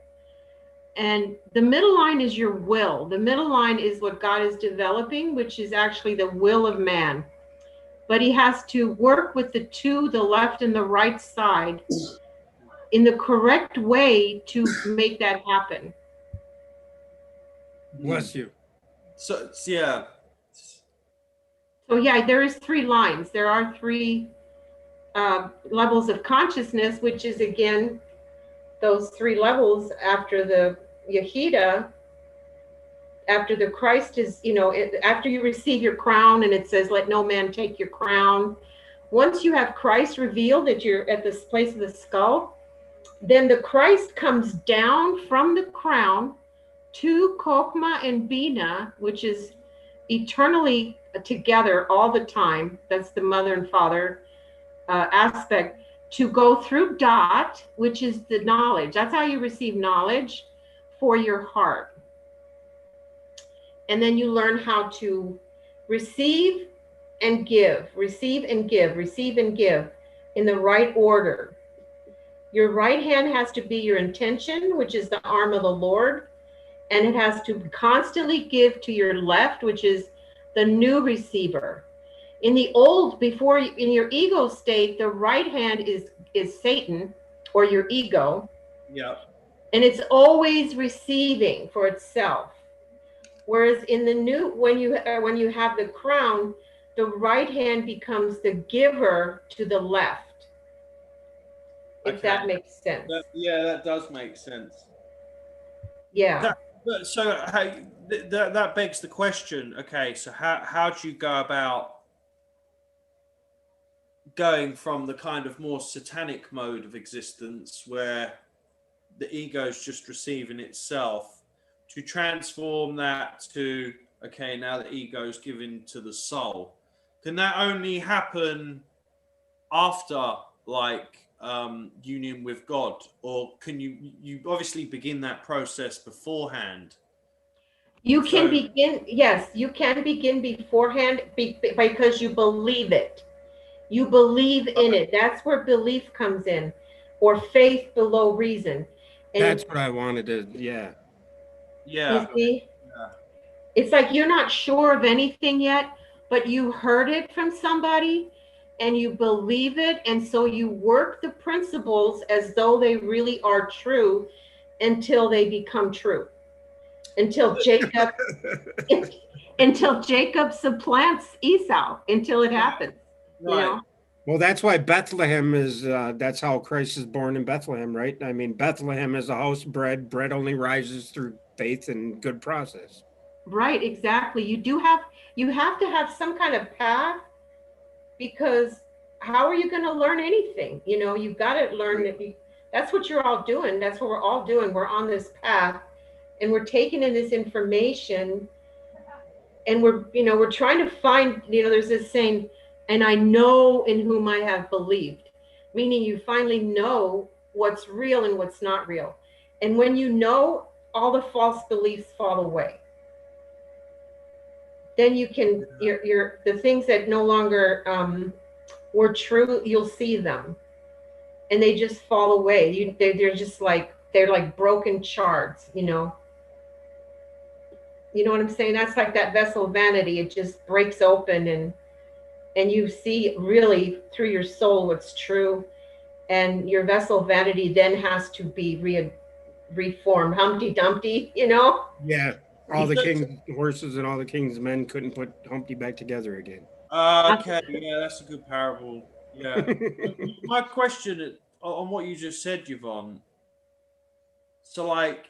And the middle line is your will. The middle line is what God is developing, which is actually the will of man. But he has to work with the 2, the left and the right side, in the correct way to make that happen. Bless you. So yeah. So yeah, there is 3 lines. There are 3 levels of consciousness, which is again those 3 levels after the Yehida, after the Christ is, after you receive your crown, and it says, let no man take your crown. Once you have Christ revealed that you're at this place of the skull, then the Christ comes down from the crown to Kokma and Bina, which is eternally together all the time. That's the mother and father aspect, to go through Dot, which is the knowledge. That's how you receive knowledge for your heart. And then you learn how to receive and give, receive and give, receive and give in the right order. Your right hand has to be your intention, which is the arm of the Lord. And it has to constantly give to your left, which is the new receiver. In the old, before in your ego state, the right hand is Satan or your ego, Yeah. and it's always receiving for itself. Whereas in the new, when you have the crown, the right hand becomes the giver to the left. If Okay. that makes sense. Yeah, that does make sense. Yeah. But so that begs the question. Okay, so how do you go about going from the kind of more satanic mode of existence where the ego is just receiving itself to transform that to, okay, now the ego is given to the soul? Can that only happen after like union with God, or can you obviously begin that process beforehand? You can So begin, yes, you can begin beforehand because you believe it. You believe in it. That's where belief comes in, or faith below reason. And That's what I wanted to, yeah. yeah, you see, yeah, it's like you're not sure of anything yet, but you heard it from somebody and you believe it. And so you work the principles as though they really are true until they become true. Until Jacob until Jacob supplants Esau, until it happens. You right. know? Well, that's why Bethlehem is, that's how Christ is born in Bethlehem, right? I mean, Bethlehem is a house of bread. Bread only rises through faith and good process. Right, exactly. You have to have some kind of path, because how are you going to learn anything? You know, you've got to learn that that's what you're all doing. That's what we're all doing. We're on this path and we're taking in this information, and we're trying to find, there's this saying, and I know in whom I have believed, meaning you finally know what's real and what's not real. And when you know, all the false beliefs fall away. Then you can, the things that no longer were true, you'll see them and they just fall away. They're just like, they're like broken shards, You know what I'm saying? That's like that vessel vanity. It just breaks open, and you see really through your soul what's true. And your vessel vanity then has to be reformed. Humpty Dumpty, Yeah. All the king's horses and all the king's men couldn't put Humpty back together again. Okay, yeah, that's a good parable. Yeah. My question on what you just said, Yvonne. So, like,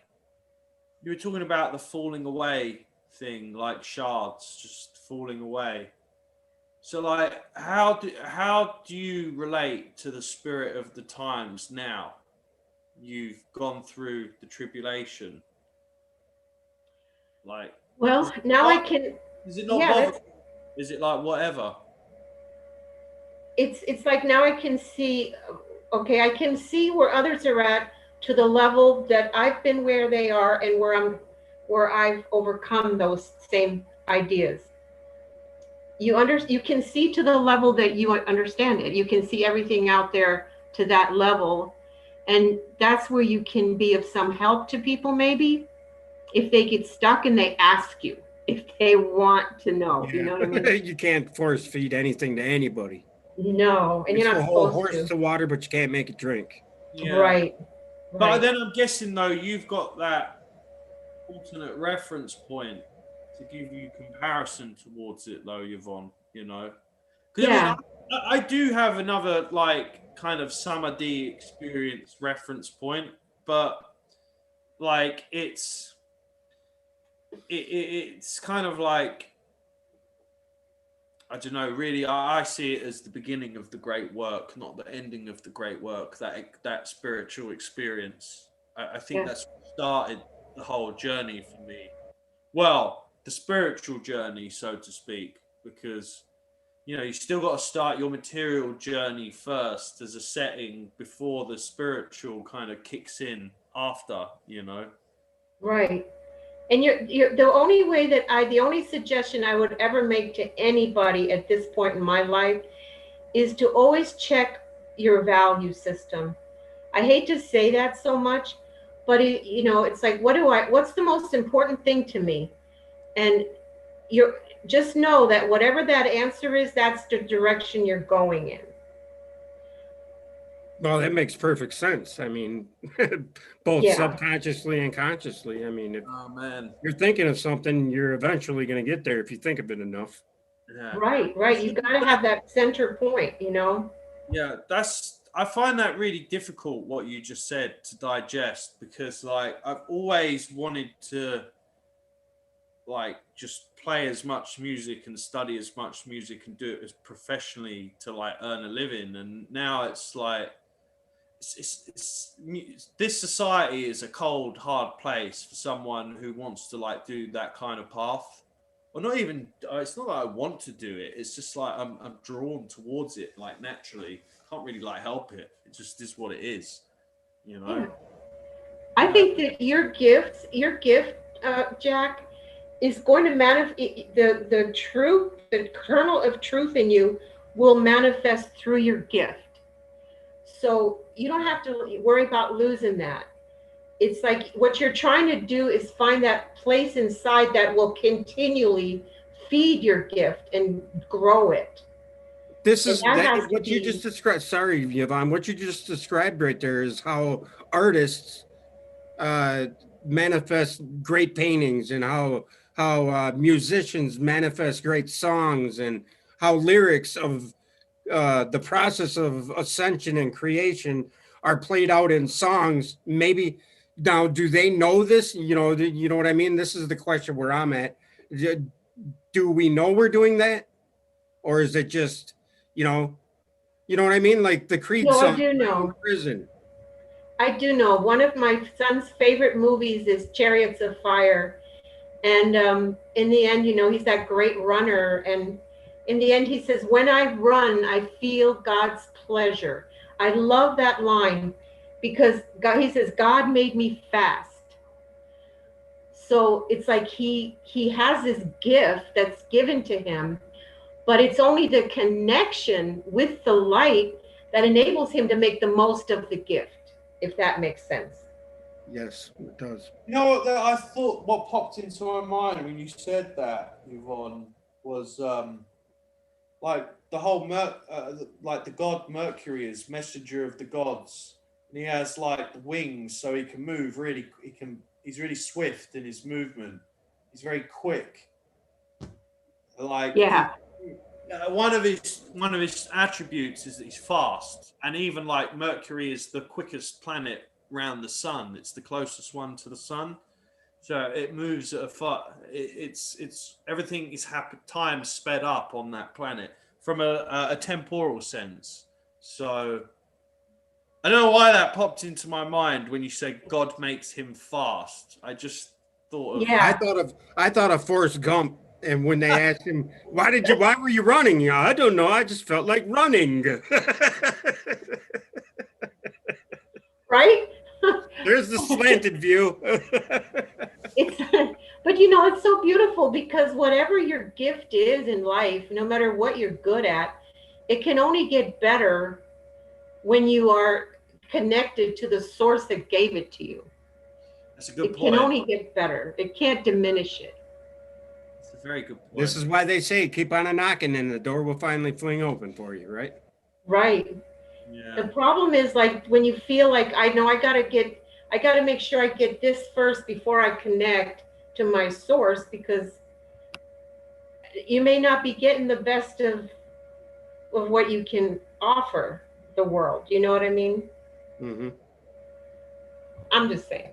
you were talking about the falling away thing, like shards just falling away. So, like, how do you relate to the spirit of the times now? You've gone through the tribulation. Like, Well, now I can, is it not yeah, bothering? Is it like whatever? it's like now I can see, okay, I can see where others are at, to the level that I've been where they are, and where I've overcome those same ideas. You can see to the level that you understand it. You can see everything out there to that level, and that's where you can be of some help to people, maybe if they get stuck and they ask you if they want to know. You know what I mean? You can't force feed anything to anybody. No, and You you're still not hold a supposed horse to water, but you can't make it drink. Yeah. Right. But then I'm guessing though you've got that alternate reference point to give you comparison towards it, though, Yvonne. Because Yeah. I do have another like kind of Summer D experience reference point, but like it's kind of like, I don't know. Really, I see it as the beginning of the great work, not the ending of the great work. That spiritual experience. I think Yeah. that's what started the whole journey for me. Well, the spiritual journey, so to speak, because you still got to start your material journey first as a setting before the spiritual kind of kicks in after. Right. And you're the only way that the only suggestion I would ever make to anybody at this point in my life is to always check your value system. I hate to say that so much, but it's like, what's the most important thing to me? And you're just know that whatever that answer is, that's the direction you're going in. Well, that makes perfect sense. I mean, both Yeah. subconsciously and consciously. I mean, if Oh man. you're thinking of something, you're eventually going to get there if you think of it enough. Yeah. Right. You got to have that center point, you know? Yeah, I find that really difficult what you just said to digest, because like I've always wanted to like just play as much music and study as much music and do it as professionally to like earn a living, and now it's like this society is a cold hard place for someone who wants to like do that kind of path, or not even it's not that I want to do it, it's just like I'm drawn towards it like naturally, can't really like help it, it just is what it is, you know. Yeah. I think that your gift, Jack, is going to manifest. The truth, the kernel of truth in you will manifest through your gift. So you don't have to worry about losing that. It's like what you're trying to do is find that place inside that will continually feed your gift and grow it. This And is that that, has to what you be, just described. Sorry, Yvonne. What you just described right there is how artists manifest great paintings, and how musicians manifest great songs, and how lyrics of the process of ascension and creation are played out in songs. Maybe now, do they know this? You know what I mean? This is the question where I'm at. Do we know we're doing that, or is it just, you know, you know what I mean? Like the Creed no, I song, do "I'm in know. prison." I do know. One of my son's favorite movies is Chariots of Fire. And in the end, he's that great runner. And in the end, he says, "When I run, I feel God's pleasure." I love that line because he says, "God made me fast." So it's like he has this gift that's given to him, but it's only the connection with the light that enables him to make the most of the gift, if that makes sense. Yes, it does. You know what? I thought what popped into my mind when you said that, Yvonne, was like the whole like the god Mercury is messenger of the gods, and he has like the wings, so he can move really. He's really swift in his movement. He's very quick. Like Yeah. one of his attributes is that he's fast, and even like Mercury is the quickest planet around the sun. It's the closest one to the sun, so it moves at a it's everything is time sped up on that planet from a temporal sense. So I don't know why that popped into my mind when you said God makes him fast. I just thought of Yeah. I thought of Forrest Gump, and when they asked him, why were you running? Yeah, I don't know. I just felt like running. Right. There's the slanted view. It's but it's so beautiful because whatever your gift is in life, no matter what you're good at, it can only get better when you are connected to the source that gave it to you. that's a good It point. can only get better. It can't diminish it. It's a very good point. This is why they say keep on a knocking, and the door will finally fling open for you, right? Right. Yeah. The problem is like when you feel like I gotta make sure I get this first before I connect to my source, because you may not be getting the best of what you can offer the world. You know what I mean? Mm-hmm. I'm just saying,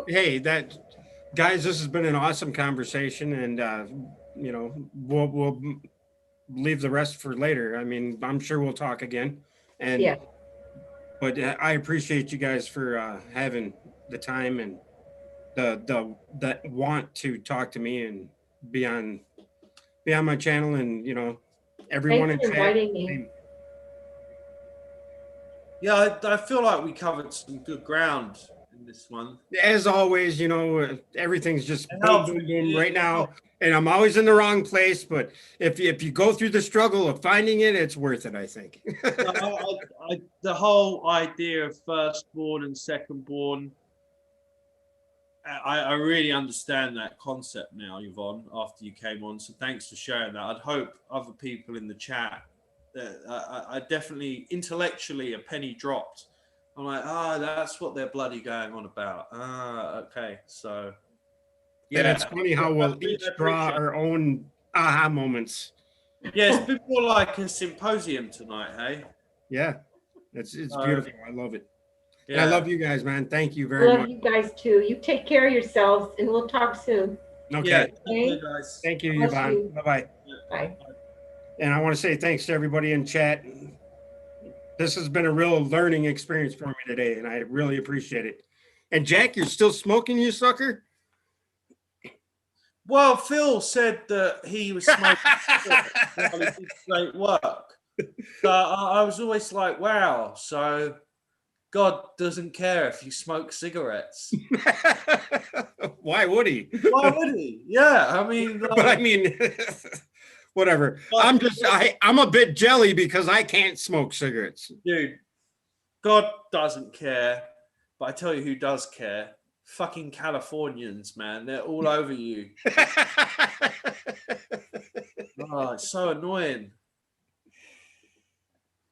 Hey, guys, this has been an awesome conversation, and we'll leave the rest for later. I mean, I'm sure we'll talk again, and Yeah. but I appreciate you guys for having the time and the want to talk to me and be on my channel, and everyone Thanks in for chat. inviting me. Yeah, I feel like we covered some good ground in this one. As always, everything's just It boom, helps. boom, boom right now, and I'm always in the wrong place. But if you go through the struggle of finding it, it's worth it, I think. The whole idea of firstborn and secondborn, I really understand that concept now, Yvonne, after you came on. So thanks for sharing that. I'd hope other people in the chat, I definitely, intellectually, a penny dropped. I'm like, that's what they're bloody going on about. Okay. So, yeah. And it's funny how we'll each draw our own aha moments. Yeah, it's been more like a symposium tonight, hey? Yeah, it's beautiful. I love it. Yeah. And I love you guys, man. Thank you I very love much. you guys too. You take care of yourselves, and we'll talk soon. Okay. Yeah, okay, guys. Thank you, Bless Yvonne. you. Bye-bye. Bye. And I want to say thanks to everybody in chat. This has been a real learning experience for me today, and I really appreciate it. And Jack, you're still smoking, you sucker? Well, Phil said that he was smoking while he did great work. So I was always like, wow, so God doesn't care if you smoke cigarettes. Why would he? Why would he? Yeah, I mean, But I mean, whatever. I'm a bit jelly because I can't smoke cigarettes. Dude, God doesn't care, but I tell you who does care. Fucking Californians, man. They're all over you. Oh, it's so annoying.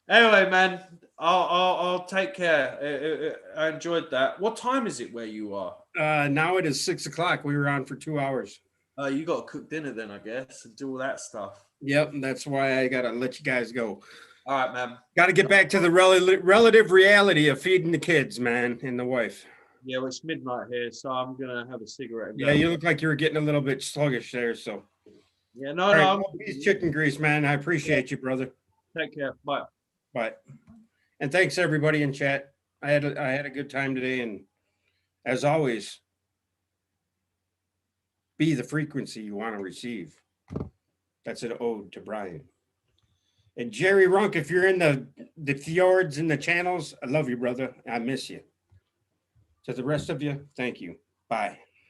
Anyway, man, I'll take care. I enjoyed that. What time is it where you are? Now it is 6 o'clock. We were on for 2 hours. You got to cook dinner then, I guess, and do all that stuff. Yep, and that's why I gotta let you guys go. All right, man. Got to get back to the relative reality of feeding the kids, man, and the wife. Yeah, well, it's midnight here, so I'm gonna have a cigarette. Yeah, you look like you were getting a little bit sluggish there. So, yeah, no, all right, no. peace, chicken grease, man. I appreciate you, brother. Take care. Bye. Bye. And thanks everybody in chat. I had a good time today, and as always, be the frequency you want to receive. That's an ode to Brian. And Jerry Runk, if you're in the fjords and the channels, I love you, brother. I miss you. To the rest of you, thank you. Bye.